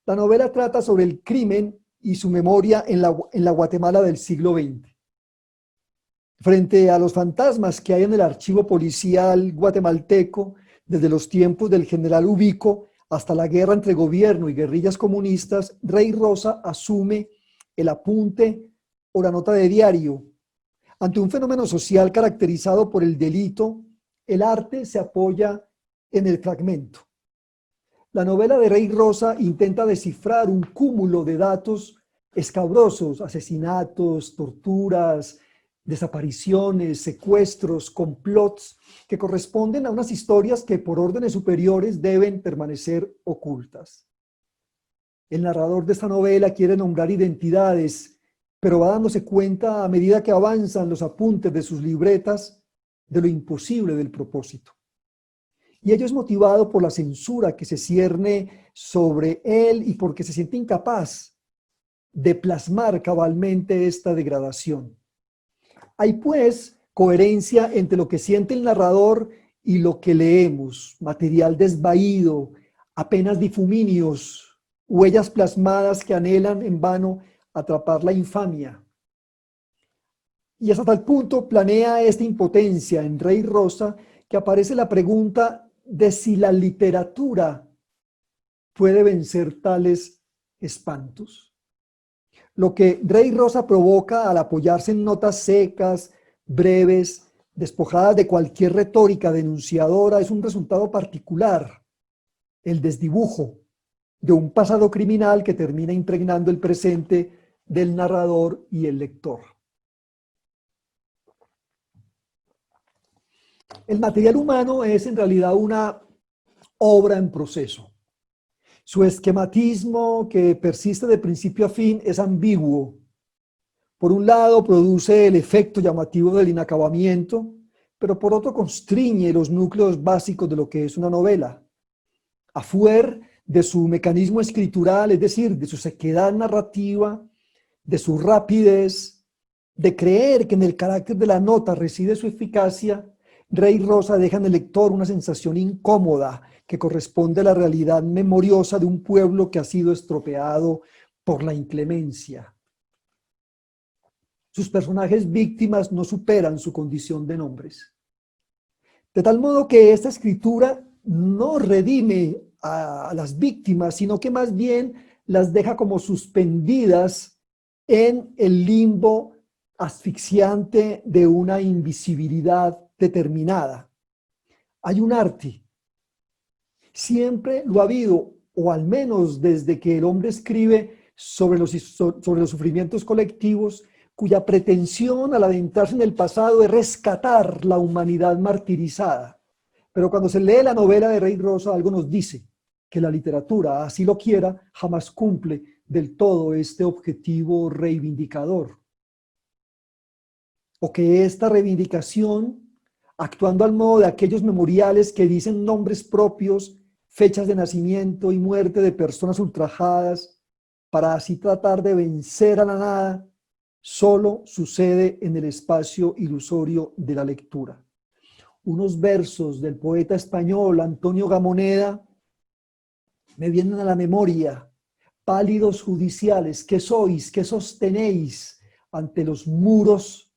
La novela trata sobre el crimen y su memoria en la Guatemala del siglo XX. Frente a los fantasmas que hay en el archivo policial guatemalteco, desde los tiempos del general Ubico hasta la guerra entre gobierno y guerrillas comunistas, Rey Rosa asume el apunte o la nota de diario. Ante un fenómeno social caracterizado por el delito, el arte se apoya en el fragmento. La novela de Rey Rosa intenta descifrar un cúmulo de datos escabrosos: asesinatos, torturas, desapariciones, secuestros, complots, que corresponden a unas historias que por órdenes superiores deben permanecer ocultas. El narrador de esta novela quiere nombrar identidades, pero va dándose cuenta a medida que avanzan los apuntes de sus libretas de lo imposible del propósito. Y ello es motivado por la censura que se cierne sobre él y porque se siente incapaz de plasmar cabalmente esta degradación. Hay pues coherencia entre lo que siente el narrador y lo que leemos: material desvaído, apenas difuminios, huellas plasmadas que anhelan en vano atrapar la infamia. Y hasta tal punto planea esta impotencia en Rey Rosa que aparece la pregunta de si la literatura puede vencer tales espantos. Lo que Rey Rosa provoca al apoyarse en notas secas, breves, despojadas de cualquier retórica denunciadora, es un resultado particular: el desdibujo de un pasado criminal que termina impregnando el presente del narrador y el lector. El material humano es en realidad una obra en proceso. Su esquematismo, que persiste de principio a fin, es ambiguo. Por un lado, produce el efecto llamativo del inacabamiento, pero por otro constriñe los núcleos básicos de lo que es una novela. A fuer de su mecanismo escritural, es decir, de su sequedad narrativa, de su rapidez, de creer que en el carácter de la nota reside su eficacia, Rey Rosa deja en el lector una sensación incómoda que corresponde a la realidad memoriosa de un pueblo que ha sido estropeado por la inclemencia. Sus personajes víctimas no superan su condición de nombres. De tal modo que esta escritura no redime a las víctimas, sino que más bien las deja como suspendidas en el limbo asfixiante de una invisibilidad determinada. Hay un arte, siempre lo ha habido, o al menos desde que el hombre escribe sobre los sufrimientos colectivos, cuya pretensión al adentrarse en el pasado es rescatar la humanidad martirizada. Pero cuando se lee la novela de Rey Rosa, algo nos dice que la literatura, así lo quiera, jamás cumple del todo este objetivo reivindicador. O que esta reivindicación, actuando al modo de aquellos memoriales que dicen nombres propios, fechas de nacimiento y muerte de personas ultrajadas, para así tratar de vencer a la nada, solo sucede en el espacio ilusorio de la lectura. Unos versos del poeta español Antonio Gamoneda me vienen a la memoria. Pálidos judiciales, ¿qué sois? ¿Qué sostenéis ante los muros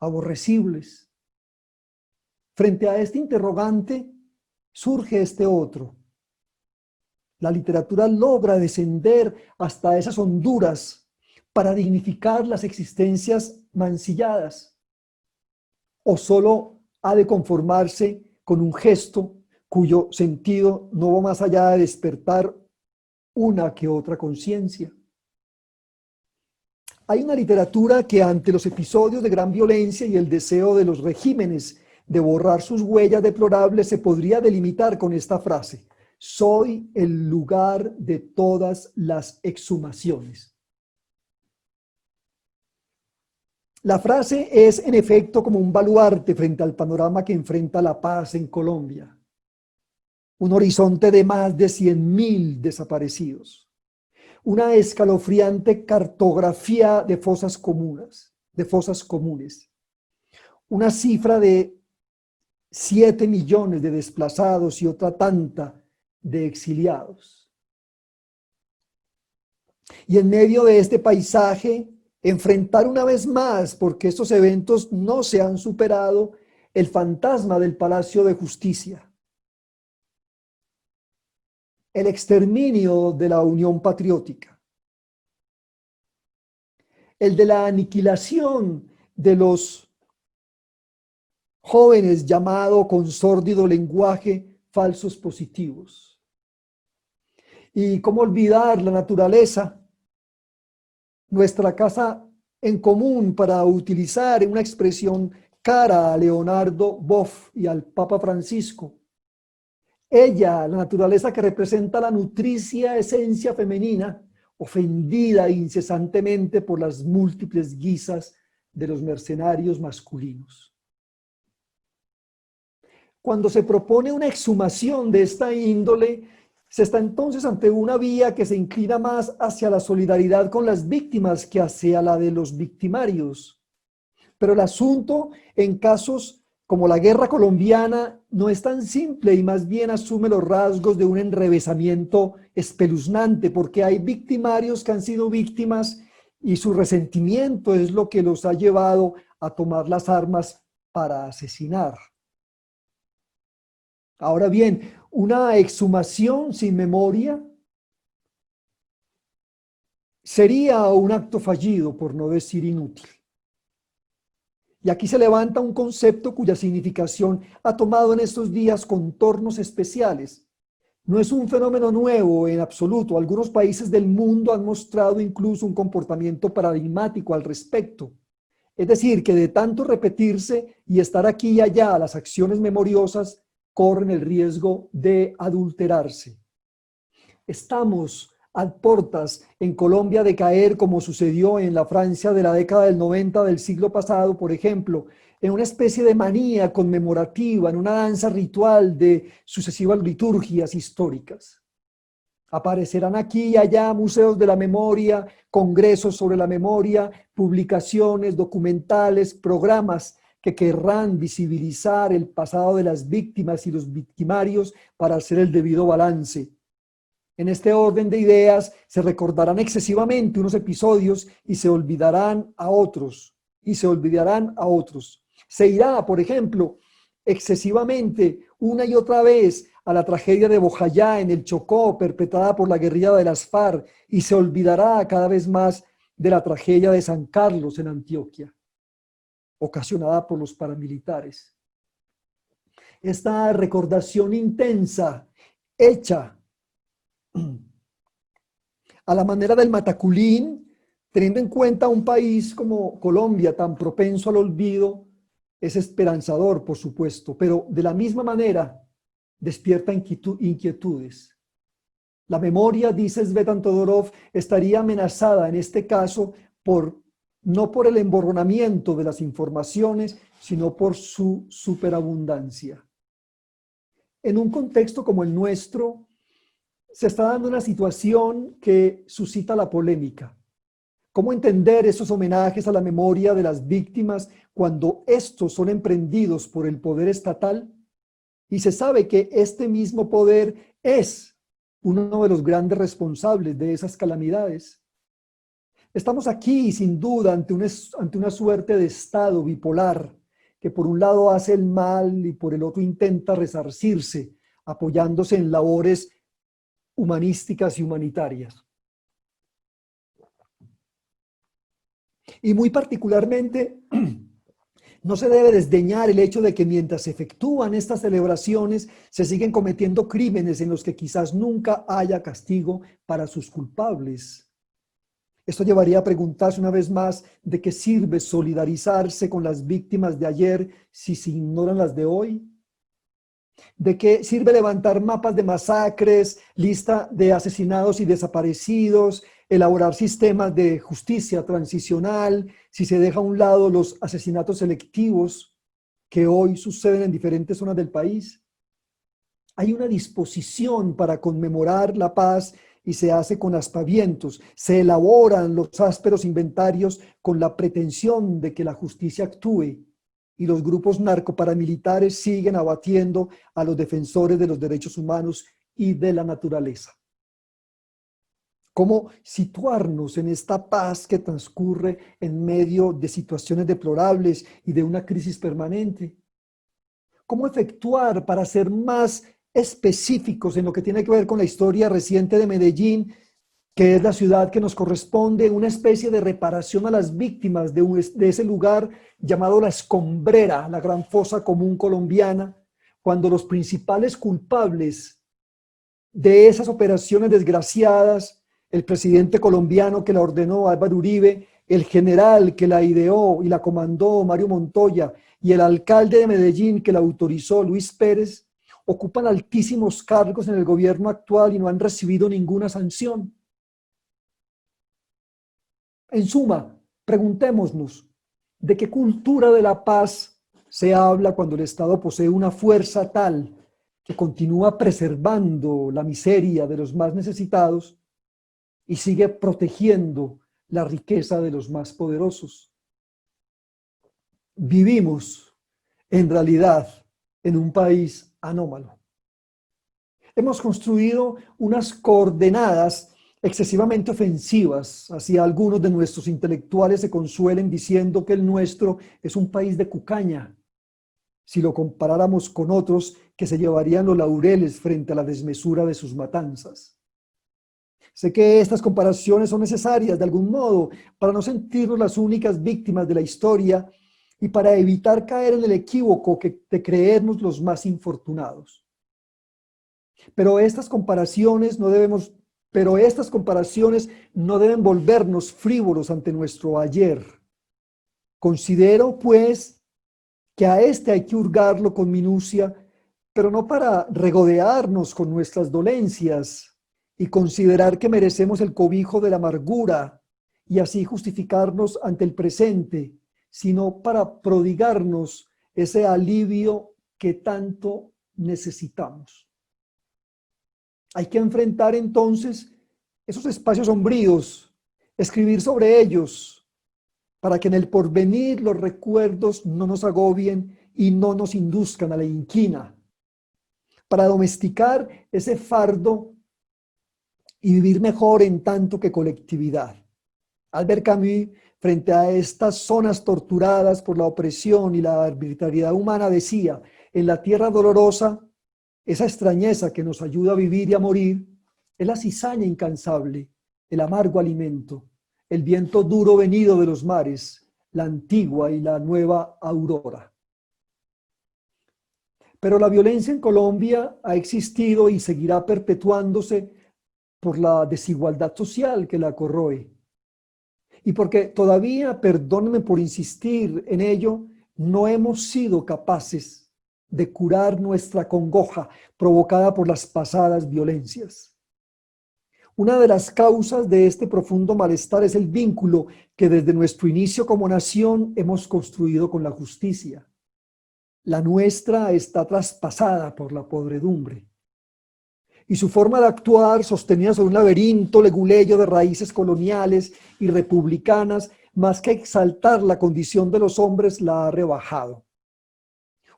aborrecibles? Frente a este interrogante surge este otro. La literatura logra descender hasta esas honduras para dignificar las existencias mancilladas, o solo ha de conformarse con un gesto cuyo sentido no va más allá de despertar una que otra conciencia. Hay una literatura que ante los episodios de gran violencia y el deseo de los regímenes de borrar sus huellas deplorables se podría delimitar con esta frase: soy el lugar de todas las exhumaciones. La frase es en efecto como un baluarte frente al panorama que enfrenta la paz en Colombia. Un horizonte de más de 100.000 desaparecidos. Una escalofriante cartografía de fosas comunes. Una cifra de 7 millones de desplazados y otra tanta de exiliados. Y en medio de este paisaje, enfrentar una vez más, porque estos eventos no se han superado, el fantasma del Palacio de Justicia. El exterminio de la Unión Patriótica. El de la aniquilación de los jóvenes llamado con sórdido lenguaje falsos positivos. Y cómo olvidar la naturaleza, nuestra casa en común, para utilizar una expresión cara a Leonardo Boff y al Papa Francisco. Ella, la naturaleza que representa la nutricia esencia femenina, ofendida incesantemente por las múltiples guisas de los mercenarios masculinos. Cuando se propone una exhumación de esta índole, se está entonces ante una vía que se inclina más hacia la solidaridad con las víctimas que hacia la de los victimarios. Pero el asunto, en casos como la guerra colombiana, no es tan simple y más bien asume los rasgos de un enrevesamiento espeluznante, porque hay victimarios que han sido víctimas y su resentimiento es lo que los ha llevado a tomar las armas para asesinar. Ahora bien, una exhumación sin memoria sería un acto fallido, por no decir inútil. Y aquí se levanta un concepto cuya significación ha tomado en estos días contornos especiales. No es un fenómeno nuevo en absoluto. Algunos países del mundo han mostrado incluso un comportamiento paradigmático al respecto. Es decir, que de tanto repetirse y estar aquí y allá, las acciones memoriosas corren el riesgo de adulterarse. Estamos a portas en Colombia de caer, como sucedió en la Francia de la década del 90 del siglo pasado, por ejemplo, en una especie de manía conmemorativa, en una danza ritual de sucesivas liturgias históricas. Aparecerán aquí y allá museos de la memoria, congresos sobre la memoria, publicaciones, documentales, programas que querrán visibilizar el pasado de las víctimas y los victimarios para hacer el debido balance. En este orden de ideas se recordarán excesivamente unos episodios y se olvidarán a otros. Se irá, por ejemplo, excesivamente una y otra vez a la tragedia de Bojayá en el Chocó, perpetrada por la guerrilla de las FARC, y se olvidará cada vez más de la tragedia de San Carlos en Antioquia, ocasionada por los paramilitares. Esta recordación intensa, hecha a la manera del mataculín, teniendo en cuenta un país como Colombia tan propenso al olvido, es esperanzador, por supuesto, pero de la misma manera despierta inquietudes. La memoria, dice Svetan Todorov, estaría amenazada en este caso no por el emborronamiento de las informaciones, sino por su superabundancia. En un contexto como el nuestro, se está dando una situación que suscita la polémica. ¿Cómo entender esos homenajes a la memoria de las víctimas cuando estos son emprendidos por el poder estatal? Y se sabe que este mismo poder es uno de los grandes responsables de esas calamidades. Estamos aquí, sin duda, ante una suerte de estado bipolar, que por un lado hace el mal y por el otro intenta resarcirse, apoyándose en labores humanísticas y humanitarias. Y muy particularmente, no se debe desdeñar el hecho de que mientras se efectúan estas celebraciones, se siguen cometiendo crímenes en los que quizás nunca haya castigo para sus culpables. Esto llevaría a preguntarse una vez más de qué sirve solidarizarse con las víctimas de ayer si se ignoran las de hoy. ¿De qué sirve levantar mapas de masacres, lista de asesinados y desaparecidos, elaborar sistemas de justicia transicional, si se deja a un lado los asesinatos selectivos que hoy suceden en diferentes zonas del país? Hay una disposición para conmemorar la paz y se hace con aspavientos. Se elaboran los ásperos inventarios con la pretensión de que la justicia actúe. Y los grupos narcoparamilitares siguen abatiendo a los defensores de los derechos humanos y de la naturaleza. ¿Cómo situarnos en esta paz que transcurre en medio de situaciones deplorables y de una crisis permanente? ¿Cómo efectuar para ser más específicos en lo que tiene que ver con la historia reciente de Medellín, que es la ciudad que nos corresponde, una especie de reparación a las víctimas de ese lugar llamado La Escombrera, la gran fosa común colombiana, cuando los principales culpables de esas operaciones desgraciadas, el presidente colombiano que la ordenó, Álvaro Uribe, el general que la ideó y la comandó, Mario Montoya, y el alcalde de Medellín que la autorizó, Luis Pérez, ocupan altísimos cargos en el gobierno actual y no han recibido ninguna sanción? En suma, preguntémonos, ¿de qué cultura de la paz se habla cuando el Estado posee una fuerza tal que continúa preservando la miseria de los más necesitados y sigue protegiendo la riqueza de los más poderosos? Vivimos, en realidad, en un país anómalo. Hemos construido unas coordenadas excesivamente ofensivas, así algunos de nuestros intelectuales se consuelen diciendo que el nuestro es un país de cucaña, si lo comparáramos con otros que se llevarían los laureles frente a la desmesura de sus matanzas. Sé que estas comparaciones son necesarias de algún modo para no sentirnos las únicas víctimas de la historia y para evitar caer en el equívoco de creernos los más infortunados. Pero estas comparaciones no deben volvernos frívolos ante nuestro ayer. Considero, pues, que a este hay que hurgarlo con minucia, pero no para regodearnos con nuestras dolencias y considerar que merecemos el cobijo de la amargura y así justificarnos ante el presente, sino para prodigarnos ese alivio que tanto necesitamos. Hay que enfrentar entonces esos espacios sombríos, escribir sobre ellos, para que en el porvenir los recuerdos no nos agobien y no nos induzcan a la inquina, para domesticar ese fardo y vivir mejor en tanto que colectividad. Albert Camus, frente a estas zonas torturadas por la opresión y la arbitrariedad humana, decía: en la tierra dolorosa, esa extrañeza que nos ayuda a vivir y a morir es la cizaña incansable, el amargo alimento, el viento duro venido de los mares, la antigua y la nueva aurora. Pero la violencia en Colombia ha existido y seguirá perpetuándose por la desigualdad social que la corroe. Y porque todavía, perdónenme por insistir en ello, no hemos sido capaces de curar nuestra congoja provocada por las pasadas violencias. Una de las causas de este profundo malestar es el vínculo que desde nuestro inicio como nación hemos construido con la justicia. La nuestra está traspasada por la podredumbre. Y su forma de actuar, sostenida sobre un laberinto leguleyo de raíces coloniales y republicanas, más que exaltar la condición de los hombres, la ha rebajado.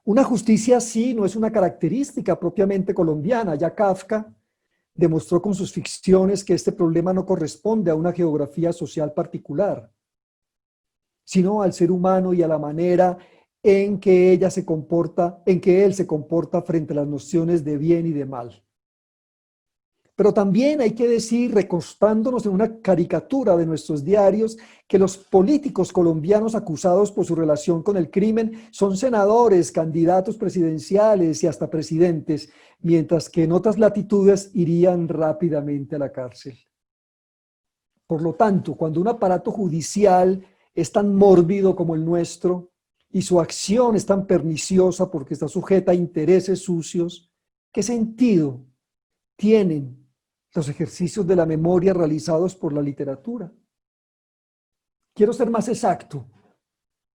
Una justicia así no es una característica propiamente colombiana. Ya Kafka demostró con sus ficciones que este problema no corresponde a una geografía social particular, sino al ser humano y a la manera en que él se comporta frente a las nociones de bien y de mal. Pero también hay que decir, recostándonos en una caricatura de nuestros diarios, que los políticos colombianos acusados por su relación con el crimen son senadores, candidatos presidenciales y hasta presidentes, mientras que en otras latitudes irían rápidamente a la cárcel. Por lo tanto, cuando un aparato judicial es tan mórbido como el nuestro y su acción es tan perniciosa porque está sujeta a intereses sucios, ¿qué sentido tienen los ejercicios de la memoria realizados por la literatura? Quiero ser más exacto.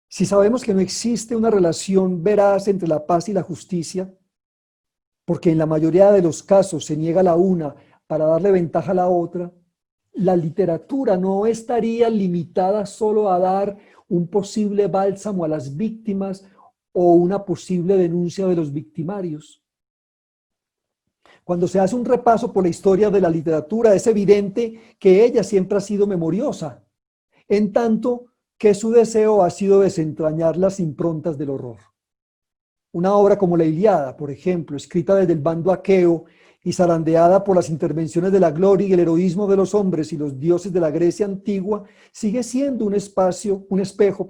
Si sabemos que no existe una relación veraz entre la paz y la justicia, porque en la mayoría de los casos se niega la una para darle ventaja a la otra, la literatura no estaría limitada solo a dar un posible bálsamo a las víctimas o una posible denuncia de los victimarios. Cuando se hace un repaso por la historia de la literatura, es evidente que ella siempre ha sido memoriosa, en tanto que su deseo ha sido desentrañar las improntas del horror. Una obra como la Ilíada, por ejemplo, escrita desde el bando aqueo y zarandeada por las intervenciones de la gloria y el heroísmo de los hombres y los dioses de la Grecia antigua, sigue siendo un espejo,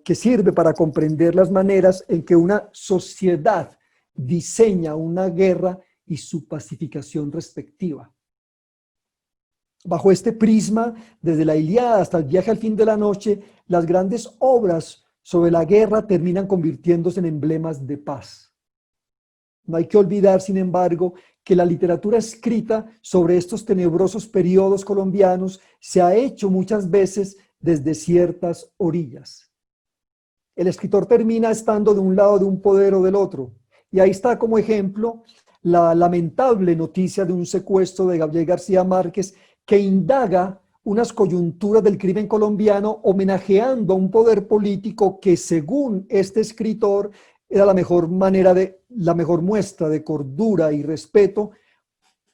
que sirve para comprender las maneras en que una sociedad diseña una guerra y su pacificación respectiva. Bajo este prisma, desde la Ilíada hasta el viaje al fin de la noche, las grandes obras sobre la guerra terminan convirtiéndose en emblemas de paz. No hay que olvidar, sin embargo, que la literatura escrita sobre estos tenebrosos periodos colombianos se ha hecho muchas veces desde ciertas orillas. El escritor termina estando de un lado de un poder o del otro, y ahí está como ejemplo la lamentable noticia de un secuestro de Gabriel García Márquez, que indaga unas coyunturas del crimen colombiano homenajeando a un poder político que, según este escritor, era la mejor muestra de cordura y respeto,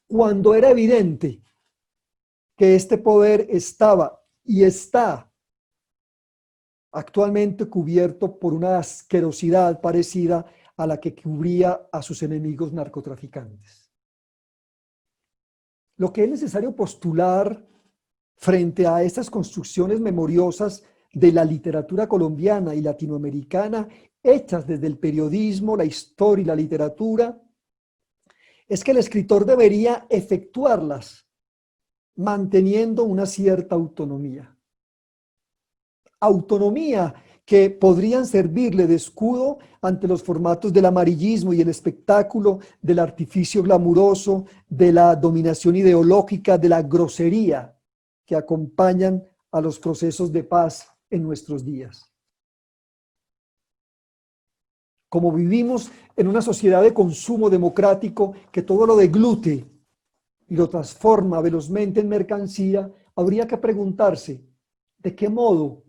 cuando era evidente que este poder estaba y está actualmente cubierto por una asquerosidad parecida a la que cubría a sus enemigos narcotraficantes. Lo que es necesario postular frente a estas construcciones memoriosas de la literatura colombiana y latinoamericana, hechas desde el periodismo, la historia y la literatura, es que el escritor debería efectuarlas manteniendo una cierta autonomía. autonomía que podrían servirle de escudo ante los formatos del amarillismo y el espectáculo, del artificio glamuroso, de la dominación ideológica, de la grosería que acompañan a los procesos de paz en nuestros días. Como vivimos en una sociedad de consumo democrático que todo lo deglute y lo transforma velozmente en mercancía, habría que preguntarse, ¿de qué modo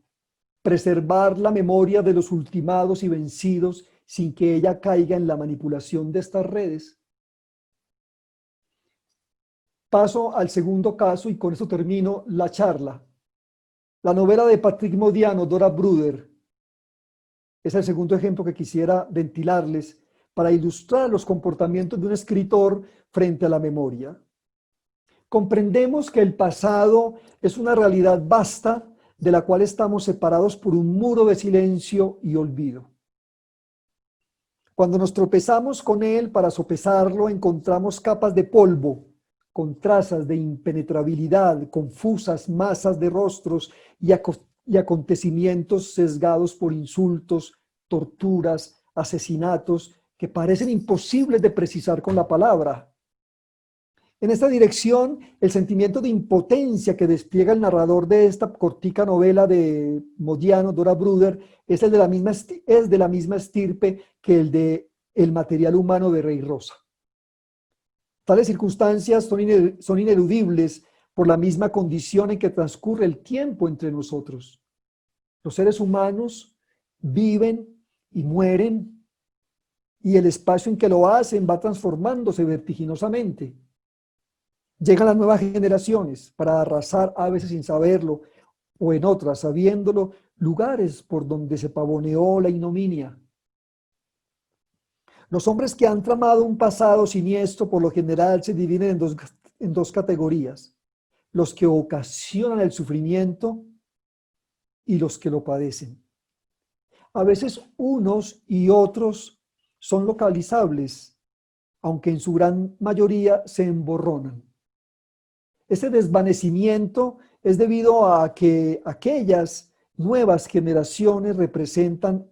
preservar la memoria de los ultimados y vencidos sin que ella caiga en la manipulación de estas redes? Paso al segundo caso y con eso termino la charla. La novela de Patrick Modiano, Dora Bruder, es el segundo ejemplo que quisiera ventilarles para ilustrar los comportamientos de un escritor frente a la memoria. Comprendemos que el pasado es una realidad vasta de la cual estamos separados por un muro de silencio y olvido. Cuando nos tropezamos con él para sopesarlo, encontramos capas de polvo, con trazas de impenetrabilidad, confusas masas de rostros y acontecimientos sesgados por insultos, torturas, asesinatos, que parecen imposibles de precisar con la palabra. En esta dirección, el sentimiento de impotencia que despliega el narrador de esta cortica novela de Modiano, Dora Bruder, es de la misma estirpe que el de El material humano de Rey Rosa. Tales circunstancias son ineludibles por la misma condición en que transcurre el tiempo entre nosotros. Los seres humanos viven y mueren, y el espacio en que lo hacen va transformándose vertiginosamente. Llegan las nuevas generaciones para arrasar, a veces sin saberlo, o en otras sabiéndolo, lugares por donde se pavoneó la ignominia. Los hombres que han tramado un pasado siniestro por lo general se dividen en dos categorías: los que ocasionan el sufrimiento y los que lo padecen. A veces unos y otros son localizables, aunque en su gran mayoría se emborronan. Ese desvanecimiento es debido a que aquellas nuevas generaciones representan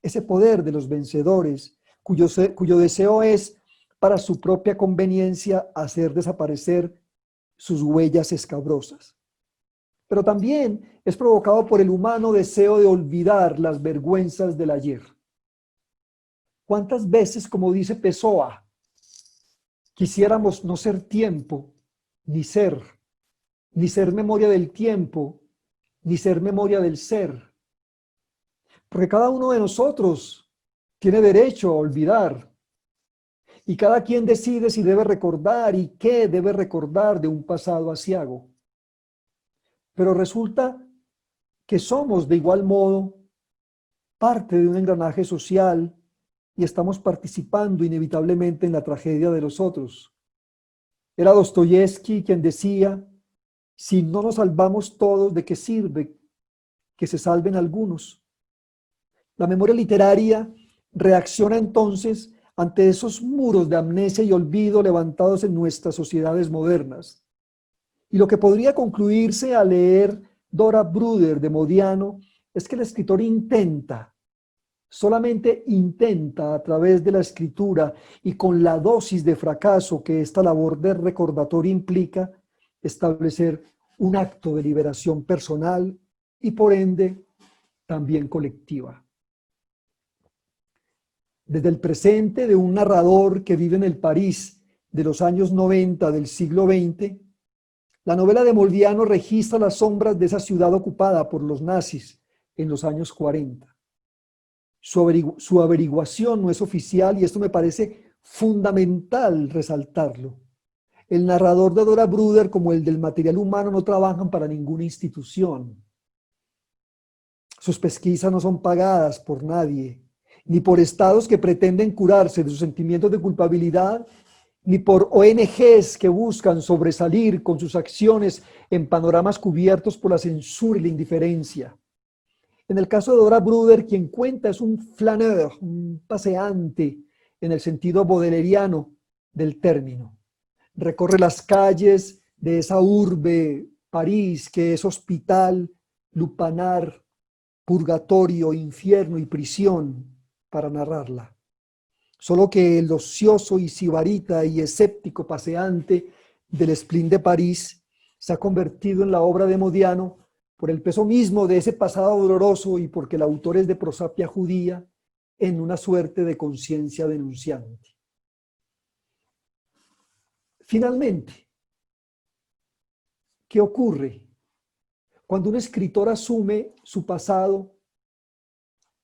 ese poder de los vencedores, cuyo deseo es, para su propia conveniencia, hacer desaparecer sus huellas escabrosas. Pero también es provocado por el humano deseo de olvidar las vergüenzas del ayer. ¿Cuántas veces, como dice Pessoa, quisiéramos no ser tiempo, ni ser memoria del tiempo, ni ser memoria del ser? Porque cada uno de nosotros tiene derecho a olvidar, y cada quien decide si debe recordar y qué debe recordar de un pasado aciago. Pero resulta que somos de igual modo parte de un engranaje social y estamos participando inevitablemente en la tragedia de los otros. Era Dostoyevsky quien decía: si no nos salvamos todos, ¿de qué sirve que se salven algunos? La memoria literaria reacciona entonces ante esos muros de amnesia y olvido levantados en nuestras sociedades modernas. Y lo que podría concluirse al leer Dora Bruder de Modiano es que el escritor solamente intenta, a través de la escritura y con la dosis de fracaso que esta labor de recordatorio implica, establecer un acto de liberación personal y por ende también colectiva. Desde el presente de un narrador que vive en el París de los años 90 del siglo XX, la novela de Modiano registra las sombras de esa ciudad ocupada por los nazis en los años 40. Su averiguación no es oficial y esto me parece fundamental resaltarlo. El narrador de Dora Bruder, como el del material humano, no trabajan para ninguna institución. Sus pesquisas no son pagadas por nadie, ni por estados que pretenden curarse de sus sentimientos de culpabilidad, ni por ONGs que buscan sobresalir con sus acciones en panoramas cubiertos por la censura y la indiferencia. En el caso de Dora Bruder, quien cuenta es un flaneur, un paseante, en el sentido bodeleriano del término. Recorre las calles de esa urbe, París, que es hospital, lupanar, purgatorio, infierno y prisión para narrarla. Solo que el ocioso y sibarita y escéptico paseante del Spleen de París se ha convertido en la obra de Modiano por el peso mismo de ese pasado doloroso y porque el autor es de prosapia judía en una suerte de conciencia denunciante. Finalmente, ¿qué ocurre cuando un escritor asume su pasado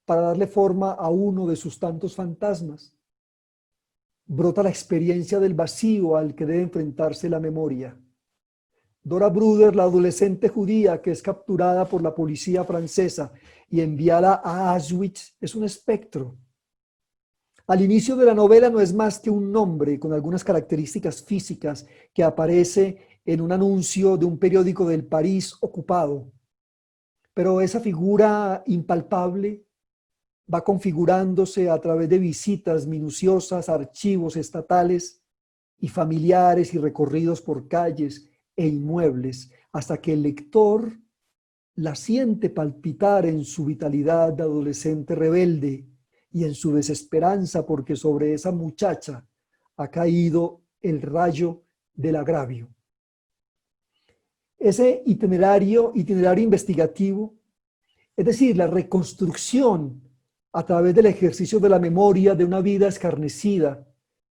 para darle forma a uno de sus tantos fantasmas? Brota la experiencia del vacío al que debe enfrentarse la memoria. Dora Bruder, la adolescente judía que es capturada por la policía francesa y enviada a Auschwitz, es un espectro. Al inicio de la novela no es más que un nombre con algunas características físicas que aparece en un anuncio de un periódico del París ocupado. Pero esa figura impalpable va configurándose a través de visitas minuciosas a archivos estatales y familiares y recorridos por calles e inmuebles, hasta que el lector la siente palpitar en su vitalidad de adolescente rebelde y en su desesperanza porque sobre esa muchacha ha caído el rayo del agravio. Ese itinerario investigativo, es decir, la reconstrucción a través del ejercicio de la memoria de una vida escarnecida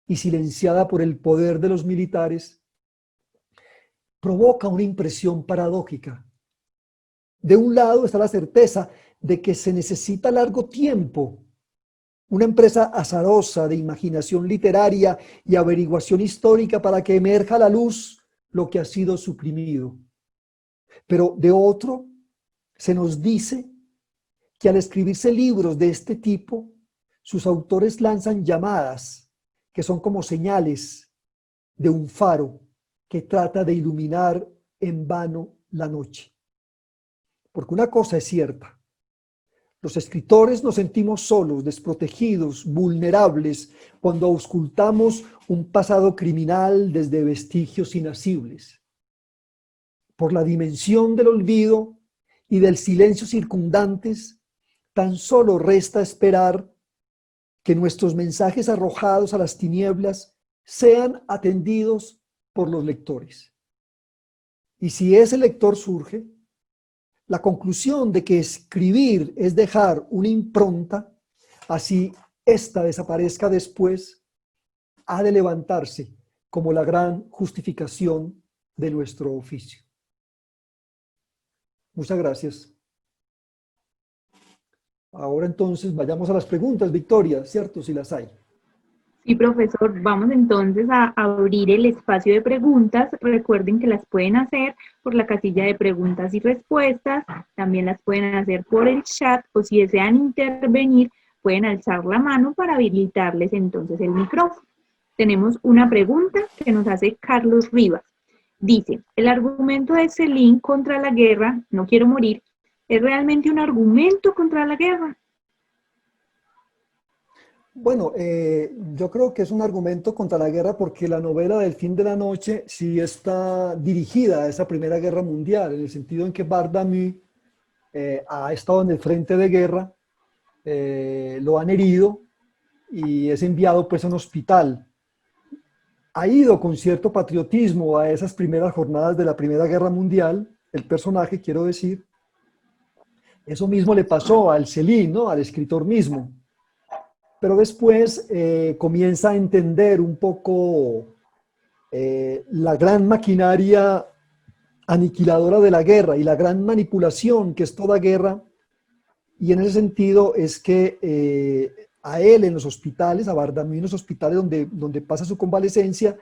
y silenciada por el poder de los militares, provoca una impresión paradójica. De un lado está la certeza de que se necesita largo tiempo, una empresa azarosa de imaginación literaria y averiguación histórica para que emerja a la luz lo que ha sido suprimido. Pero de otro, se nos dice que al escribirse libros de este tipo, sus autores lanzan llamadas que son como señales de un faro que trata de iluminar en vano la noche. Porque una cosa es cierta, los escritores nos sentimos solos, desprotegidos, vulnerables, cuando auscultamos un pasado criminal desde vestigios inacibles. Por la dimensión del olvido y del silencio circundantes, tan solo resta esperar que nuestros mensajes arrojados a las tinieblas sean atendidos por los lectores. Y si ese lector surge, la conclusión de que escribir es dejar una impronta, así ésta desaparezca después, ha de levantarse como la gran justificación de nuestro oficio. Muchas gracias. Ahora entonces vayamos a las preguntas, Victoria, ¿cierto? Si las hay. Sí, profesor, vamos entonces a abrir el espacio de preguntas. Recuerden que las pueden hacer por la casilla de preguntas y respuestas, también las pueden hacer por el chat o si desean intervenir, pueden alzar la mano para habilitarles entonces el micrófono. Tenemos una pregunta que nos hace Carlos Rivas. Dice, el argumento de Céline contra la guerra, no quiero morir, ¿es realmente un argumento contra la guerra? Bueno, yo creo que es un argumento contra la guerra porque la novela del Fin de la Noche sí está dirigida a esa Primera Guerra Mundial, en el sentido en que Barthélemy ha estado en el frente de guerra, lo han herido y es enviado pues a un hospital. Ha ido con cierto patriotismo a esas primeras jornadas de la Primera Guerra Mundial, el personaje, quiero decir. Eso mismo le pasó al Céline, ¿no? Al escritor mismo. Pero después comienza a entender un poco la gran maquinaria aniquiladora de la guerra y la gran manipulación que es toda guerra. Y en ese sentido es que a él en los hospitales, a Barthélemy en los hospitales donde pasa su convalecencia,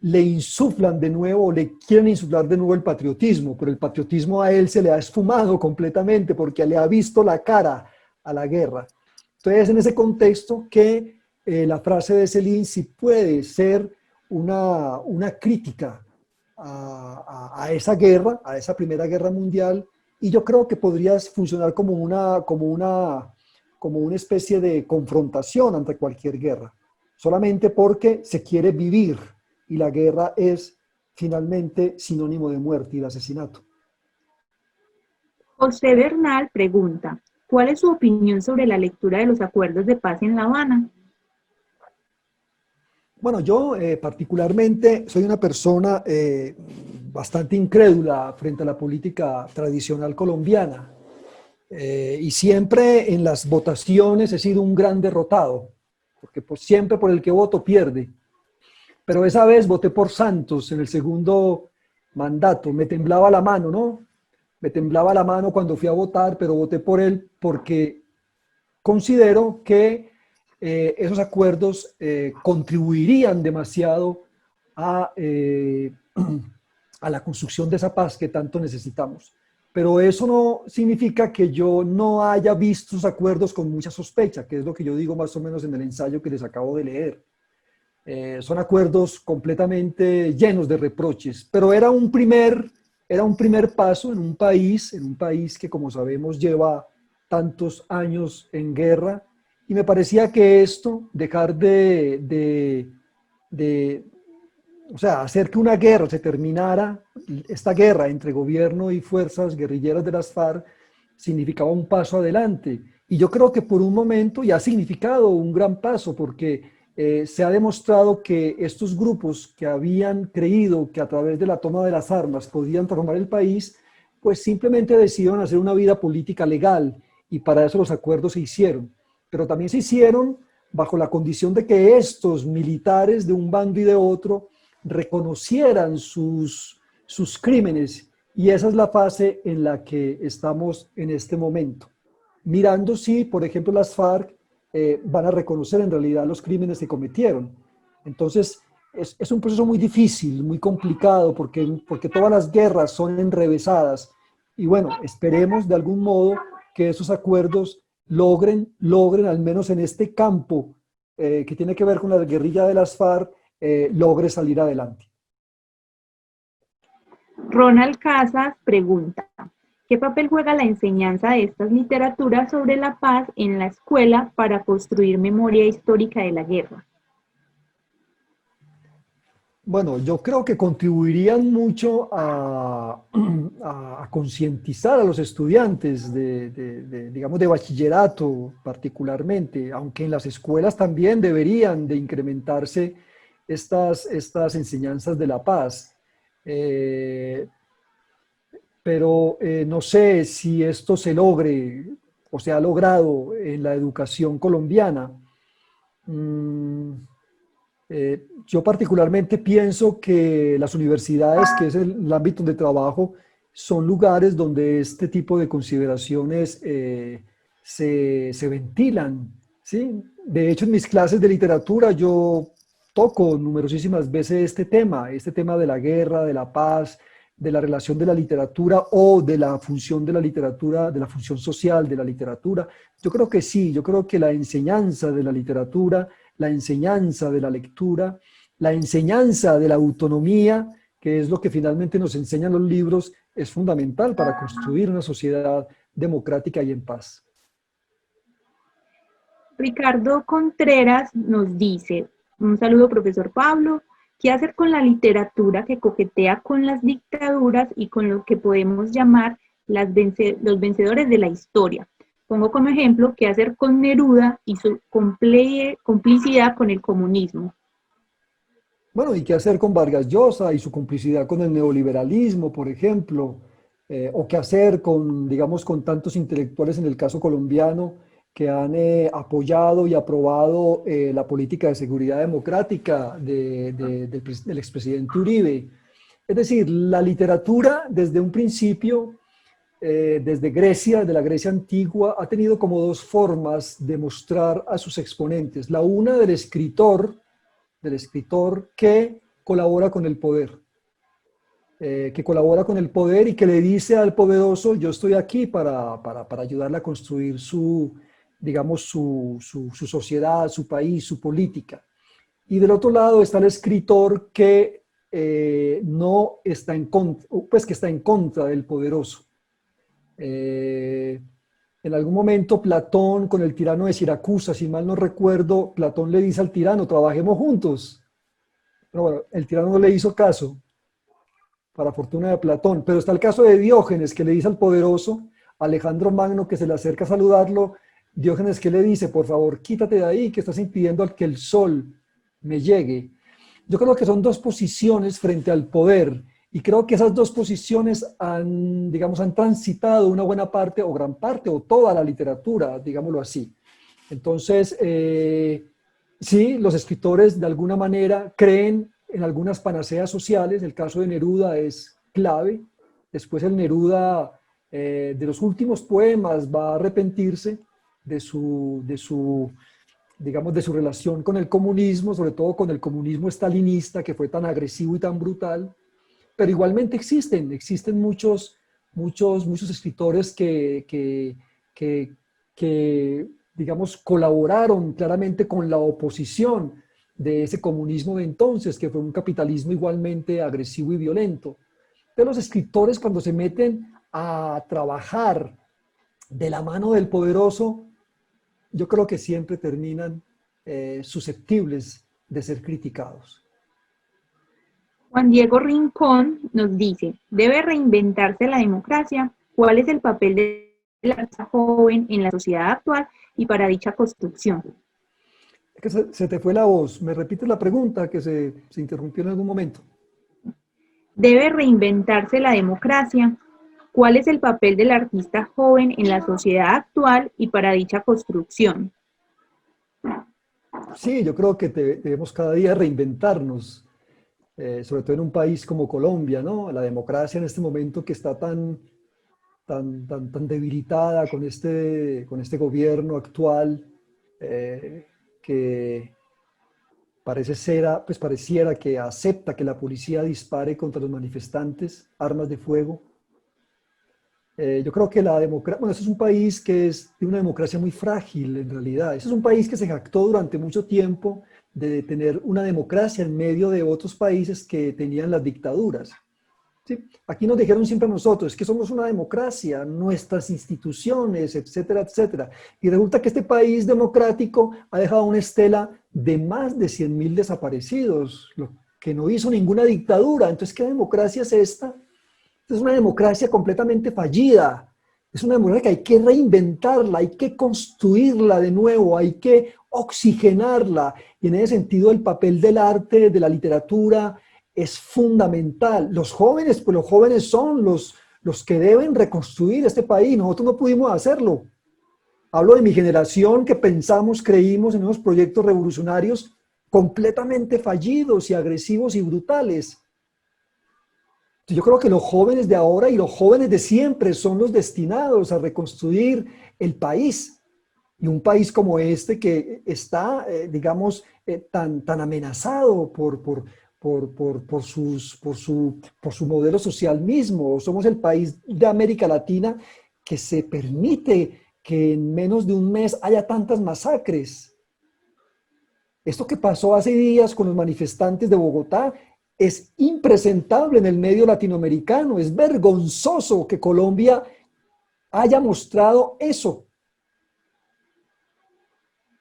le insuflan de nuevo, o le quieren insuflar de nuevo el patriotismo, pero el patriotismo a él se le ha esfumado completamente porque le ha visto la cara a la guerra. Entonces, en ese contexto que la frase de Céline sí puede ser una crítica a esa guerra, a esa Primera Guerra Mundial, y yo creo que podría funcionar como una especie de confrontación ante cualquier guerra, solamente porque se quiere vivir, y la guerra es finalmente sinónimo de muerte y de asesinato. José Bernal pregunta, ¿Cuál es su opinión sobre la lectura de los acuerdos de paz en La Habana? Bueno, yo particularmente soy una persona bastante incrédula frente a la política tradicional colombiana. Y siempre en las votaciones he sido un gran derrotado, porque pues, siempre por el que voto pierde. Pero esa vez voté por Santos en el segundo mandato. Me temblaba la mano, ¿no? Me temblaba la mano cuando fui a votar, pero voté por él porque considero que esos acuerdos contribuirían demasiado a, a la construcción de esa paz que tanto necesitamos. Pero eso no significa que yo no haya visto esos acuerdos con mucha sospecha, que es lo que yo digo más o menos en el ensayo que les acabo de leer. Son acuerdos completamente llenos de reproches, pero era un primer paso en un país que, como sabemos, lleva tantos años en guerra, y me parecía que esto, dejar o sea, hacer que una guerra se terminara, esta guerra entre gobierno y fuerzas guerrilleras de las FARC, significaba un paso adelante. Y yo creo que por un momento, y ha significado un gran paso, porque se ha demostrado que estos grupos que habían creído que a través de la toma de las armas podían transformar el país, pues simplemente decidieron hacer una vida política legal, y para eso los acuerdos se hicieron. Pero también se hicieron bajo la condición de que estos militares de un bando y de otro reconocieran sus crímenes, y esa es la fase en la que estamos en este momento. Mirando si, por ejemplo, las FARC van a reconocer en realidad los crímenes que cometieron. Entonces, es un proceso muy difícil, muy complicado, porque todas las guerras son enrevesadas. Y bueno, esperemos de algún modo que esos acuerdos logren al menos en este campo que tiene que ver con la guerrilla de las FARC, logre salir adelante. Ronald Casas pregunta, ¿qué papel juega la enseñanza de estas literaturas sobre la paz en la escuela para construir memoria histórica de la guerra? Bueno, yo creo que contribuirían mucho a concientizar a los estudiantes digamos, de bachillerato particularmente, aunque en las escuelas también deberían de incrementarse estas enseñanzas de la paz. Pero no sé si esto se logre o se ha logrado en la educación colombiana. Yo particularmente pienso que las universidades, que es el ámbito de trabajo, son lugares donde este tipo de consideraciones se ventilan, ¿sí? De hecho, en mis clases de literatura yo toco numerosísimas veces este tema de la guerra, de la paz, de la relación de la literatura o de la función de la literatura, de la función social de la literatura. Yo creo que sí, yo creo que la enseñanza de la literatura, la enseñanza de la lectura, la enseñanza de la autonomía, que es lo que finalmente nos enseñan los libros, es fundamental para construir una sociedad democrática y en paz. Ricardo Contreras nos dice, un saludo profesor Pablo, ¿qué hacer con la literatura que coquetea con las dictaduras y con lo que podemos llamar los vencedores de la historia? Pongo como ejemplo, ¿qué hacer con Neruda y su complicidad con el comunismo? Bueno, ¿y qué hacer con Vargas Llosa y su complicidad con el neoliberalismo, por ejemplo? ¿O qué hacer con, digamos, con tantos intelectuales en el caso colombiano que han apoyado y aprobado la política de seguridad democrática del expresidente Uribe? Es decir, la literatura desde un principio, desde Grecia, desde la Grecia antigua, ha tenido como dos formas de mostrar a sus exponentes. La una del escritor que colabora con el poder. Y que le dice al poderoso, yo estoy aquí para ayudarle a construir digamos, su sociedad, su país, su política. Y del otro lado está el escritor que no está en contra, pues que está en contra del poderoso. En algún momento Platón, con el tirano de Siracusa, si mal no recuerdo, Platón le dice al tirano, trabajemos juntos. Pero bueno, el tirano no le hizo caso, para fortuna de Platón. Pero está el caso de Diógenes, que le dice al poderoso, Alejandro Magno, que se le acerca a saludarlo, Diógenes, ¿qué le dice? Por favor, quítate de ahí, que estás impidiendo que el sol me llegue. Yo creo que son dos posiciones frente al poder, y creo que esas dos posiciones han, digamos, han transitado una buena parte, o gran parte, o toda la literatura, digámoslo así. Entonces, sí, los escritores de alguna manera creen en algunas panaceas sociales. El caso de Neruda es clave. Después el Neruda de los últimos poemas va a arrepentirse digamos, de su relación con el comunismo, sobre todo con el comunismo estalinista, que fue tan agresivo y tan brutal. Pero igualmente existen muchos escritores que, digamos, colaboraron claramente con la oposición de ese comunismo de entonces, que fue un capitalismo igualmente agresivo y violento. Pero los escritores, cuando se meten a trabajar de la mano del poderoso, yo creo que siempre terminan susceptibles de ser criticados. Juan Diego Rincón nos dice, ¿debe reinventarse la democracia? ¿Cuál es el papel de la joven en la sociedad actual y para dicha construcción? Es que se te fue la voz. ¿Me repites la pregunta que se interrumpió en algún momento? ¿Debe reinventarse la democracia? ¿Cuál es el papel del artista joven en la sociedad actual y para dicha construcción? Sí, yo creo que debemos cada día reinventarnos, sobre todo en un país como Colombia, ¿no? La democracia en este momento que está tan debilitada con este gobierno actual, que pareciera que acepta que la policía dispare contra los manifestantes, armas de fuego. Yo creo que la democracia, bueno, este es un país que es de una democracia muy frágil en realidad. Este es un país que se jactó durante mucho tiempo de tener una democracia en medio de otros países que tenían las dictaduras. ¿Sí? Aquí nos dijeron siempre a nosotros que somos una democracia, nuestras instituciones, etcétera, etcétera. Y resulta que este país democrático ha dejado una estela de más de 100.000 desaparecidos, lo que no hizo ninguna dictadura. Entonces, ¿qué democracia es esta? Es una democracia completamente fallida. Es una democracia que hay que reinventarla, hay que construirla de nuevo, hay que oxigenarla. Y en ese sentido el papel del arte, de la literatura, es fundamental. Los jóvenes, pues los jóvenes son los que deben reconstruir este país. Nosotros no pudimos hacerlo. Hablo de mi generación que pensamos, creímos en unos proyectos revolucionarios completamente fallidos y agresivos y brutales. Yo creo que los jóvenes de ahora y los jóvenes de siempre son los destinados a reconstruir el país. Y un país como este que está, digamos, tan amenazado por su modelo social mismo. Somos el país de América Latina que se permite que en menos de un mes haya tantas masacres. Esto que pasó hace días con los manifestantes de Bogotá es impresentable en el medio latinoamericano. Es vergonzoso que Colombia haya mostrado eso.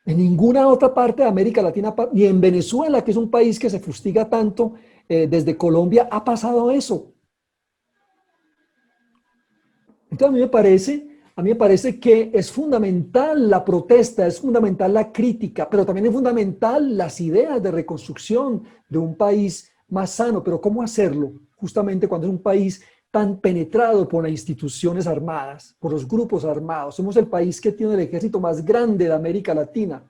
En ninguna otra parte de América Latina, ni en Venezuela, que es un país que se fustiga tanto, desde Colombia ha pasado eso. Entonces a mí me parece que es fundamental la protesta, es fundamental la crítica, pero también es fundamental las ideas de reconstrucción de un país más sano. Pero ¿cómo hacerlo? Justamente cuando es un país tan penetrado por las instituciones armadas, por los grupos armados. Somos el país que tiene el ejército más grande de América Latina,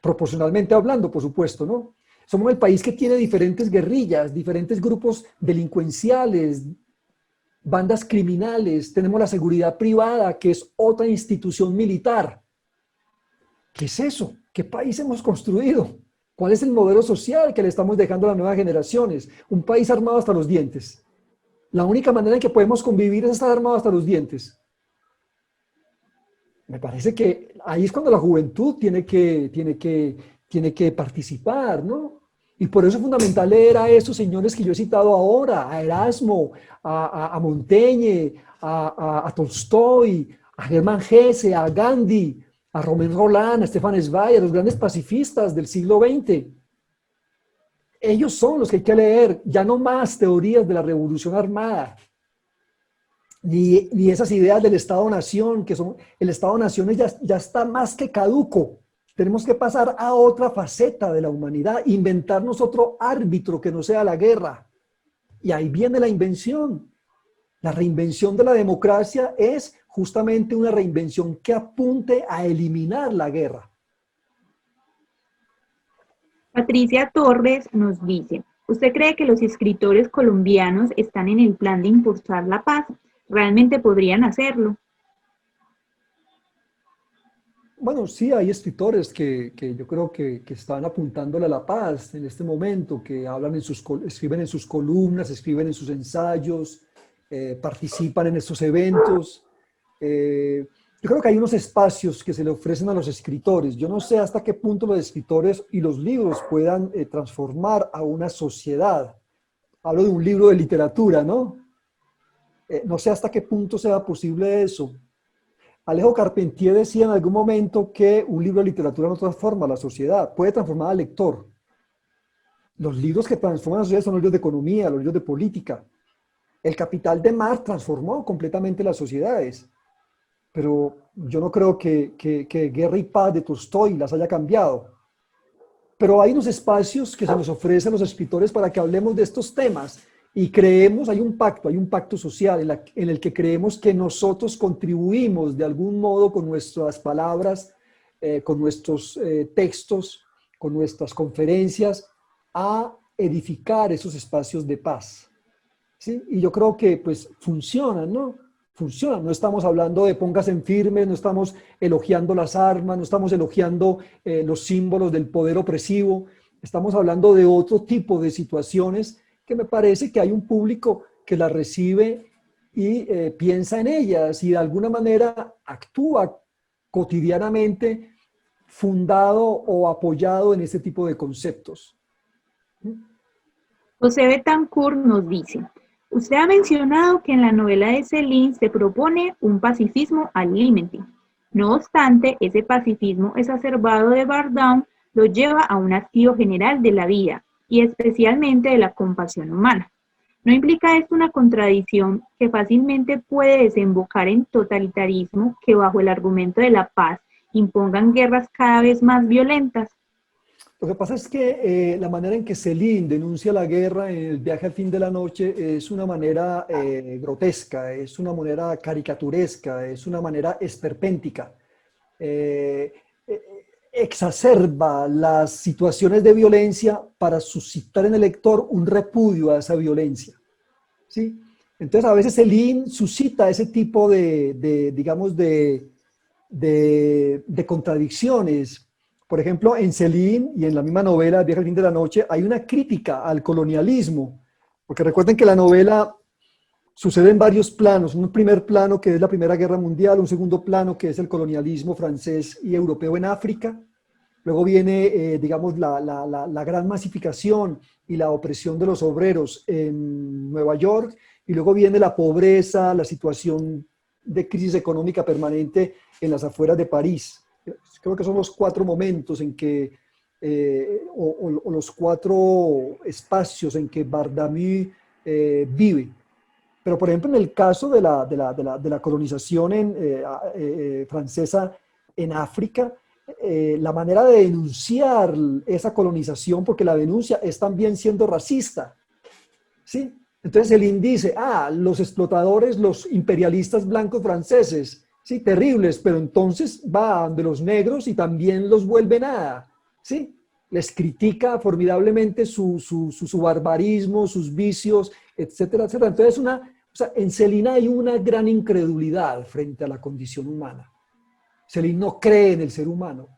proporcionalmente hablando, por supuesto, ¿no? Somos el país que tiene diferentes guerrillas, diferentes grupos delincuenciales, bandas criminales. Tenemos la seguridad privada, que es otra institución militar. ¿Qué es eso? ¿Qué país hemos construido? ¿Cuál es el modelo social que le estamos dejando a las nuevas generaciones? Un país armado hasta los dientes. La única manera en que podemos convivir es estar armado hasta los dientes. Me parece que ahí es cuando la juventud tiene que participar, ¿no? Y por eso es fundamental leer a estos señores que yo he citado ahora, a Erasmo, a Montaigne, a Tolstoy, a Germán Hesse, a Gandhi, a Romain Rolland, a Stefan Zweig, a los grandes pacifistas del siglo XX. Ellos son los que hay que leer, ya no más teorías de la revolución armada. ni esas ideas del Estado-Nación, que son, el Estado-Nación ya está más que caduco. Tenemos que pasar a otra faceta de la humanidad, inventarnos otro árbitro que no sea la guerra. Y ahí viene la invención. La reinvención de la democracia es justamente una reinvención que apunte a eliminar la guerra. Patricia Torres nos dice, ¿usted cree que los escritores colombianos están en el plan de impulsar la paz? ¿Realmente podrían hacerlo? Bueno, sí, hay escritores que yo creo que están apuntándole a la paz en este momento, que hablan escriben en sus columnas, escriben en sus ensayos, participan en estos eventos. Yo creo que hay unos espacios que se le ofrecen a los escritores. Yo no sé hasta qué punto los escritores y los libros puedan transformar a una sociedad. Hablo de un libro de literatura, ¿no? No sé hasta qué punto sea posible eso. Alejo Carpentier decía en algún momento que un libro de literatura no transforma a la sociedad, puede transformar al lector. Los libros que transforman a la sociedad son los libros de economía, los libros de política. El Capital de Marx transformó completamente las sociedades, pero yo no creo que Guerra y Paz de Tolstói las haya cambiado. Pero hay unos espacios que se nos ofrecen a los escritores para que hablemos de estos temas. Y creemos, hay un pacto social en el que creemos que nosotros contribuimos de algún modo con nuestras palabras, con nuestros textos, con nuestras conferencias, a edificar esos espacios de paz. ¿Sí? Y yo creo que pues funcionan, ¿no? Funcionan. No estamos hablando de póngase en firme, no estamos elogiando las armas, no estamos elogiando los símbolos del poder opresivo, estamos hablando de otro tipo de situaciones que me parece que hay un público que las recibe y piensa en ellas y de alguna manera actúa cotidianamente fundado o apoyado en este tipo de conceptos. José Betancourt nos dice, usted ha mencionado que en la novela de Céline se propone un pacifismo al límite. No obstante, ese pacifismo exacerbado de Bardem lo lleva a un hastío general de la vida, y especialmente de la compasión humana. ¿No implica esto una contradicción que fácilmente puede desembocar en totalitarismo que bajo el argumento de la paz impongan guerras cada vez más violentas? Lo que pasa es que la manera en que Céline denuncia la guerra en El viaje al fin de la noche es una manera grotesca, es una manera caricaturesca, es una manera esperpéntica. Exacerba las situaciones de violencia para suscitar en el lector un repudio a esa violencia. ¿Sí? Entonces a veces Céline suscita ese tipo digamos, de contradicciones. Por ejemplo, en Céline y en la misma novela El viaje al fin de la noche hay una crítica al colonialismo, porque recuerden que la novela sucede en varios planos, un primer plano que es la Primera Guerra Mundial, un segundo plano que es el colonialismo francés y europeo en África, luego viene, digamos, la gran masificación y la opresión de los obreros en Nueva York, y luego viene la pobreza, la situación de crisis económica permanente en las afueras de París. Creo que son los cuatro momentos en que, o los cuatro espacios en que Bardem vive. Pero, por ejemplo, en el caso de la colonización francesa en África, la manera de denunciar esa colonización, porque la denuncia es también siendo racista, ¿sí? Entonces el dice, los explotadores, los imperialistas blancos franceses, sí, terribles, pero entonces va de los negros y también los vuelve nada, ¿sí? Les critica formidablemente su barbarismo, sus vicios, etcétera, etcétera. Entonces, en Céline hay una gran incredulidad frente a la condición humana. Céline no cree en el ser humano.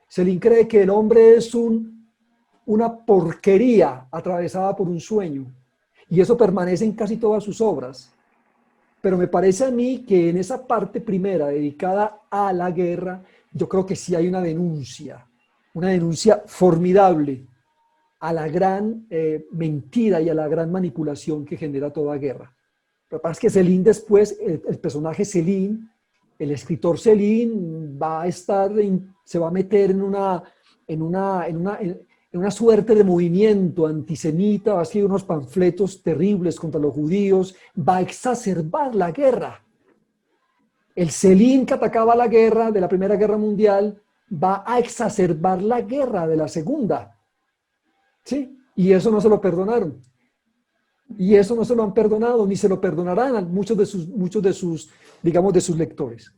Céline cree que el hombre es una porquería atravesada por un sueño. Y eso permanece en casi todas sus obras. Pero me parece a mí que en esa parte primera dedicada a la guerra, yo creo que sí hay una denuncia formidable a la gran mentira y a la gran manipulación que genera toda guerra. Lo que pasa es que Céline después, el personaje Céline, el escritor Céline se va a meter en una suerte de movimiento antisemita, va a escribir unos panfletos terribles contra los judíos, va a exacerbar la guerra. El Celín que atacaba la guerra de la Primera Guerra Mundial va a exacerbar la guerra de la Segunda. ¿Sí? Y eso no se lo perdonaron. Y eso no se lo han perdonado, ni se lo perdonarán a muchos de sus, digamos, de sus lectores.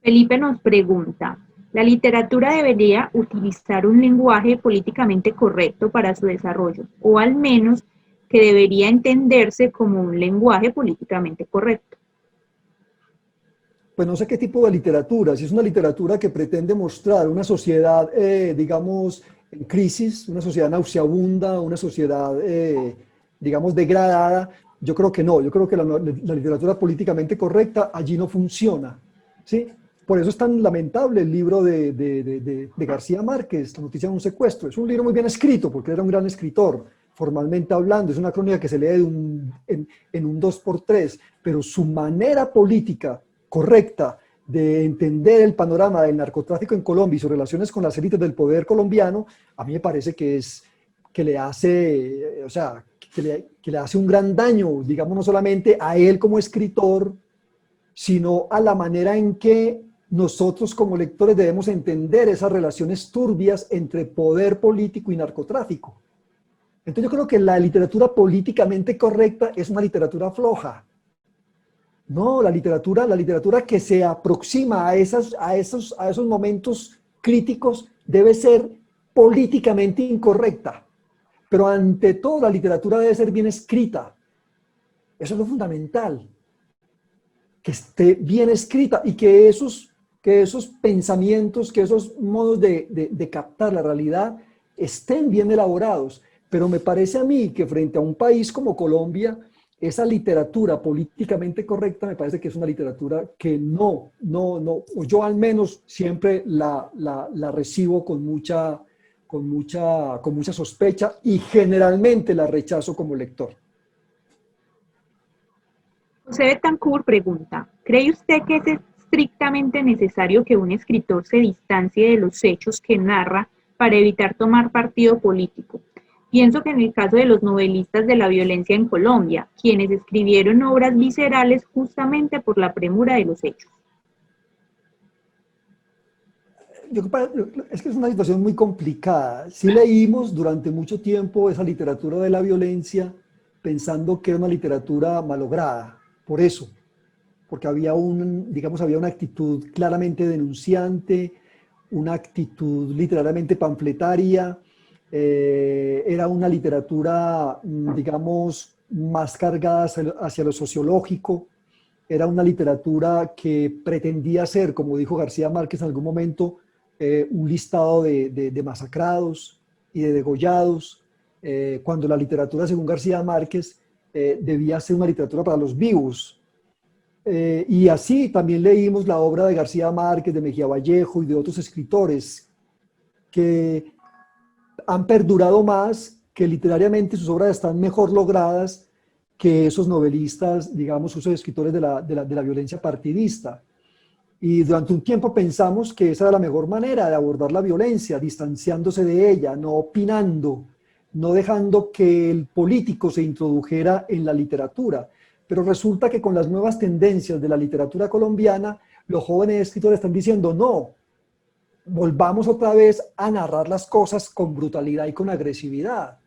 Felipe nos pregunta, ¿la literatura debería utilizar un lenguaje políticamente correcto para su desarrollo? O al menos que debería entenderse como un lenguaje políticamente correcto. Pues no sé qué tipo de literatura, si es una literatura que pretende mostrar una sociedad, digamos, en crisis, una sociedad nauseabunda, una sociedad, digamos, degradada, yo creo que no, yo creo que la literatura políticamente correcta allí no funciona, ¿sí? Por eso es tan lamentable el libro de García Márquez, La noticia de un secuestro. Es un libro muy bien escrito, porque era un gran escritor, formalmente hablando. Es una crónica que se lee en un 2x3, pero su manera política correcta de entender el panorama del narcotráfico en Colombia y sus relaciones con las élites del poder colombiano, a mí me parece que le hace, o sea, que le hace un gran daño, digamos, no solamente a él como escritor, sino a la manera en que nosotros como lectores debemos entender esas relaciones turbias entre poder político y narcotráfico. Entonces yo creo que la literatura políticamente correcta es una literatura floja. No, la literatura que se aproxima a esos momentos críticos debe ser políticamente incorrecta. Pero ante todo la literatura debe ser bien escrita. Eso es lo fundamental. Que esté bien escrita y que esos pensamientos, que esos modos de captar la realidad estén bien elaborados. Pero me parece a mí que frente a un país como Colombia, esa literatura políticamente correcta me parece que es una literatura que no, o yo al menos siempre la recibo con mucha sospecha y generalmente la rechazo como lector. José Betancourt pregunta, ¿cree usted que es estrictamente necesario que un escritor se distancie de los hechos que narra para evitar tomar partido político? Pienso que en el caso de los novelistas de la violencia en Colombia, quienes escribieron obras viscerales justamente por la premura de los hechos. Es que es una situación muy complicada. Sí leímos durante mucho tiempo esa literatura de la violencia pensando que era una literatura malograda, por eso, porque había una actitud claramente denunciante, una actitud literariamente panfletaria, era una literatura, digamos, más cargada hacia lo sociológico, era una literatura que pretendía ser, como dijo García Márquez en algún momento, un listado de masacrados y de degollados, cuando la literatura, según García Márquez, debía ser una literatura para los vivos. Y así también leímos la obra de García Márquez, de Mejía Vallejo y de otros escritores que han perdurado más, que literariamente sus obras están mejor logradas que esos novelistas, digamos, esos escritores de la violencia partidista. Y durante un tiempo pensamos que esa era la mejor manera de abordar la violencia, distanciándose de ella, no opinando, no dejando que el político se introdujera en la literatura. Pero resulta que con las nuevas tendencias de la literatura colombiana, los jóvenes escritores están diciendo no, volvamos otra vez a narrar las cosas con brutalidad y con agresividad.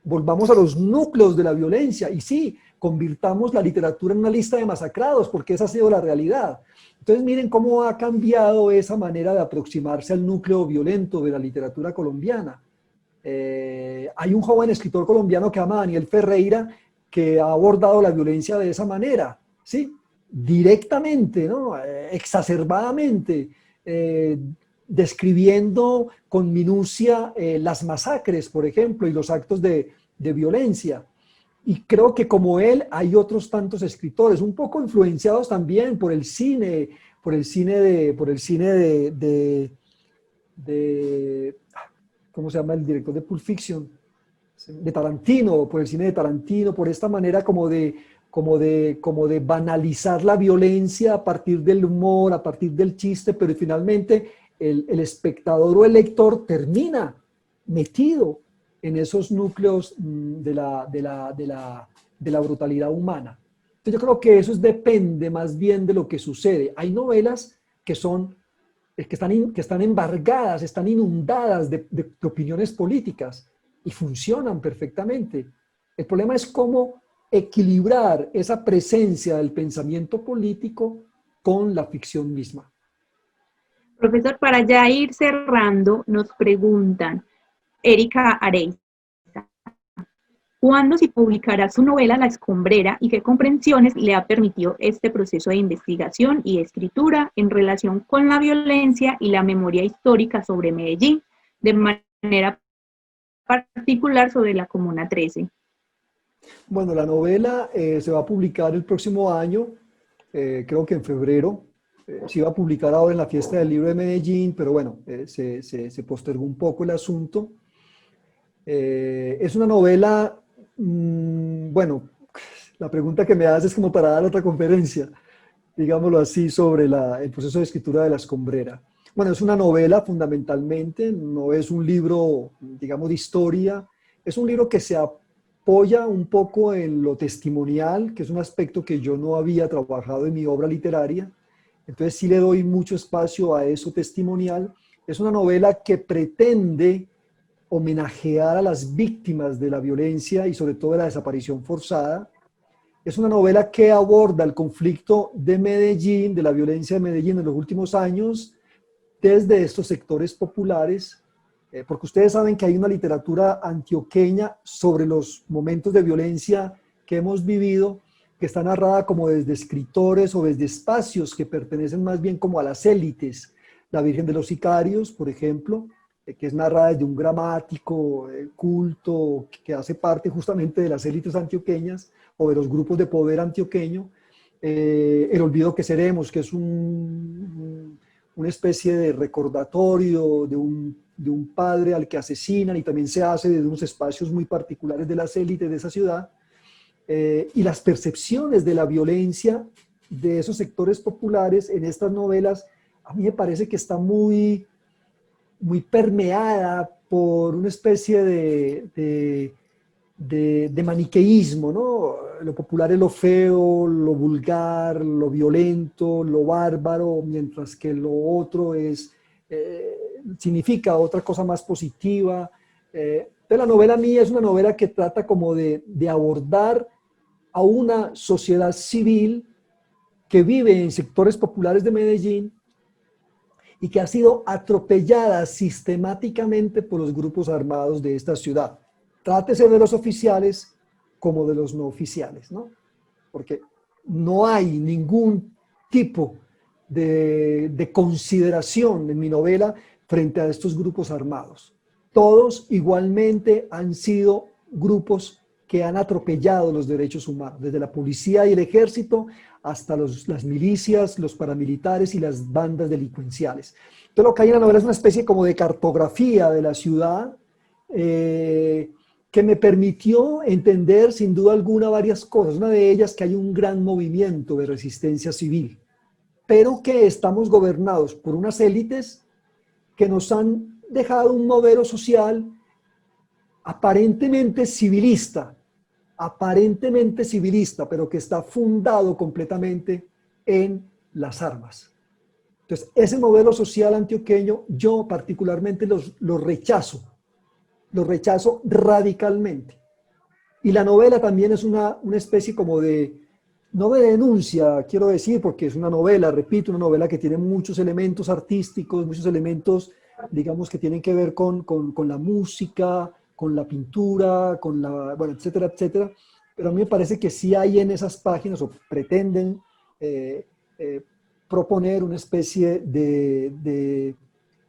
Volvamos a los núcleos de la violencia y sí, convirtamos la literatura en una lista de masacrados, porque esa ha sido la realidad. Entonces miren cómo ha cambiado esa manera de aproximarse al núcleo violento de la literatura colombiana. Hay un joven escritor colombiano que se llama Daniel Ferreira, que ha abordado la violencia de esa manera, ¿sí? Directamente, ¿no? Exacerbadamente, describiendo con minucia las masacres, por ejemplo, y los actos de violencia. Y creo que como él hay otros tantos escritores, un poco influenciados también por el cine de ¿cómo se llama el director de Pulp Fiction? De Tarantino, por el cine de Tarantino, por esta manera como de banalizar la violencia a partir del humor, a partir del chiste, pero finalmente el espectador o el lector termina metido en esos núcleos de la brutalidad humana. Entonces yo creo que eso depende más bien de lo que sucede. Hay novelas que están embargadas, están inundadas de opiniones políticas y funcionan perfectamente. El problema es cómo equilibrar esa presencia del pensamiento político con la ficción misma. Profesor, para ya ir cerrando, nos preguntan, Erika Areiza, ¿cuándo se publicará su novela La Escombrera y qué comprensiones le ha permitido este proceso de investigación y escritura en relación con la violencia y la memoria histórica sobre Medellín, de manera particular sobre la Comuna 13? Bueno, la novela se va a publicar el próximo año, creo que en febrero. Se iba a publicar ahora en la Fiesta del Libro de Medellín, pero bueno, se postergó un poco el asunto. Es una novela, bueno, la pregunta que me haces es como para dar otra conferencia, digámoslo así, sobre el proceso de escritura de La Escombrera. Bueno, es una novela fundamentalmente, no es un libro, digamos, de historia, es un libro que se apoya un poco en lo testimonial, que es un aspecto que yo no había trabajado en mi obra literaria. Entonces sí le doy mucho espacio a eso testimonial. Es una novela que pretende homenajear a las víctimas de la violencia y sobre todo de la desaparición forzada. Es una novela que aborda el conflicto de Medellín, de la violencia de Medellín en los últimos años, desde estos sectores populares, porque ustedes saben que hay una literatura antioqueña sobre los momentos de violencia que hemos vivido, que está narrada como desde escritores o desde espacios que pertenecen más bien como a las élites. La Virgen de los Sicarios, por ejemplo, que es narrada desde un gramático culto que hace parte justamente de las élites antioqueñas o de los grupos de poder antioqueño. El olvido que seremos, que es una especie de recordatorio de un padre al que asesinan y también se hace desde unos espacios muy particulares de las élites de esa ciudad. Y las percepciones de la violencia de esos sectores populares en estas novelas, a mí me parece que está muy permeada por una especie de maniqueísmo, ¿no? Lo popular es lo feo, lo vulgar, lo violento, lo bárbaro, mientras que lo otro significa otra cosa más positiva. La novela mía es una novela que trata como de abordar a una sociedad civil que vive en sectores populares de Medellín y que ha sido atropellada sistemáticamente por los grupos armados de esta ciudad. Trátese de los oficiales como de los no oficiales, ¿no? Porque no hay ningún tipo de consideración en mi novela frente a estos grupos armados. Todos igualmente han sido grupos que han atropellado los derechos humanos, desde la policía y el ejército hasta las milicias, los paramilitares y las bandas delincuenciales. Entonces lo que hay en la novela es una especie como de cartografía de la ciudad que me permitió entender sin duda alguna varias cosas. Una de ellas que hay un gran movimiento de resistencia civil, pero que estamos gobernados por unas élites que nos han dejado un modelo social aparentemente civilista, pero que está fundado completamente en las armas. Entonces, ese modelo social antioqueño, yo particularmente lo rechazo radicalmente. Y la novela también es una especie como no de denuncia, quiero decir, porque es una novela, repito, una novela que tiene muchos elementos artísticos, muchos elementos, digamos, que tienen que ver con la música, con la pintura, bueno, etcétera, etcétera. Pero a mí me parece que sí hay en esas páginas, o pretenden proponer una especie de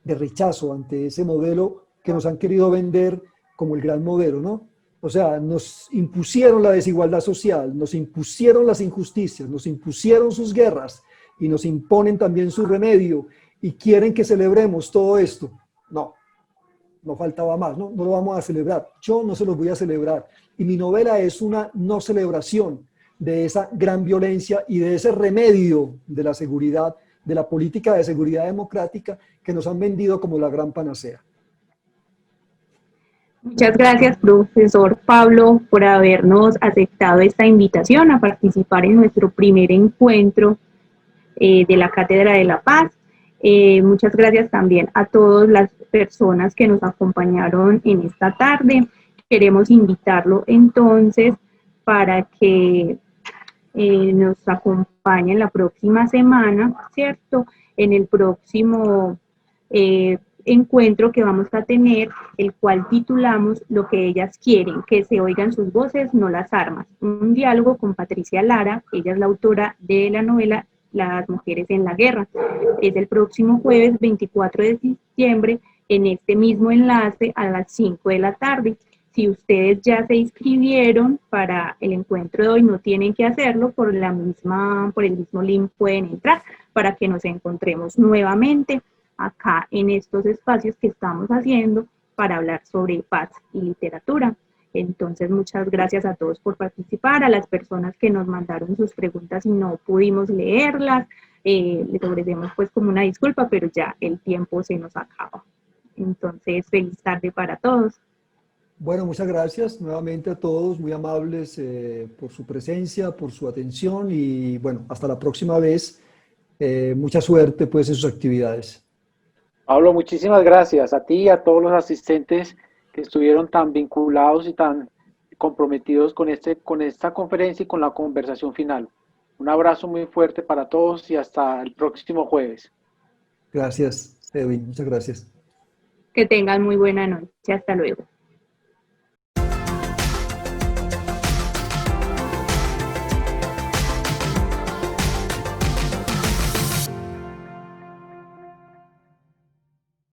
rechazo ante ese modelo que nos han querido vender como el gran modelo, ¿no? O sea, nos impusieron la desigualdad social, nos impusieron las injusticias, nos impusieron sus guerras y nos imponen también su remedio y quieren que celebremos todo esto. No faltaba más, no lo vamos a celebrar. Yo no se los voy a celebrar. Y mi novela es una no celebración de esa gran violencia y de ese remedio de la seguridad, de la política de seguridad democrática que nos han vendido como la gran panacea. Muchas gracias, profesor Pablo, por habernos aceptado esta invitación a participar en nuestro primer encuentro de la Cátedra de la Paz. Muchas gracias también a todas las personas que nos acompañaron en esta tarde. Queremos invitarlo entonces para que nos acompañen la próxima semana, ¿cierto? En el próximo encuentro que vamos a tener, el cual titulamos Lo que ellas quieren, que se oigan sus voces, no las armas. Un diálogo con Patricia Lara, ella es la autora de la novela Las mujeres en la guerra. Es el próximo jueves 24 de diciembre en este mismo enlace a las 5 de la tarde. Si ustedes ya se inscribieron para el encuentro de hoy, no tienen que hacerlo, por el mismo link pueden entrar para que nos encontremos nuevamente acá en estos espacios que estamos haciendo para hablar sobre paz y literatura. Entonces, muchas gracias a todos por participar, a las personas que nos mandaron sus preguntas y no pudimos leerlas. Les ofrecemos pues como una disculpa, pero ya el tiempo se nos acaba. Entonces, feliz tarde para todos. Bueno, muchas gracias nuevamente a todos, muy amables por su presencia, por su atención y bueno, hasta la próxima vez. Mucha suerte pues en sus actividades. Pablo, muchísimas gracias a ti y a todos los asistentes que estuvieron tan vinculados y tan comprometidos con esta conferencia y con la conversación final. Un abrazo muy fuerte para todos y hasta el próximo jueves. Gracias, Edwin, muchas gracias. Que tengan muy buena noche. Hasta luego.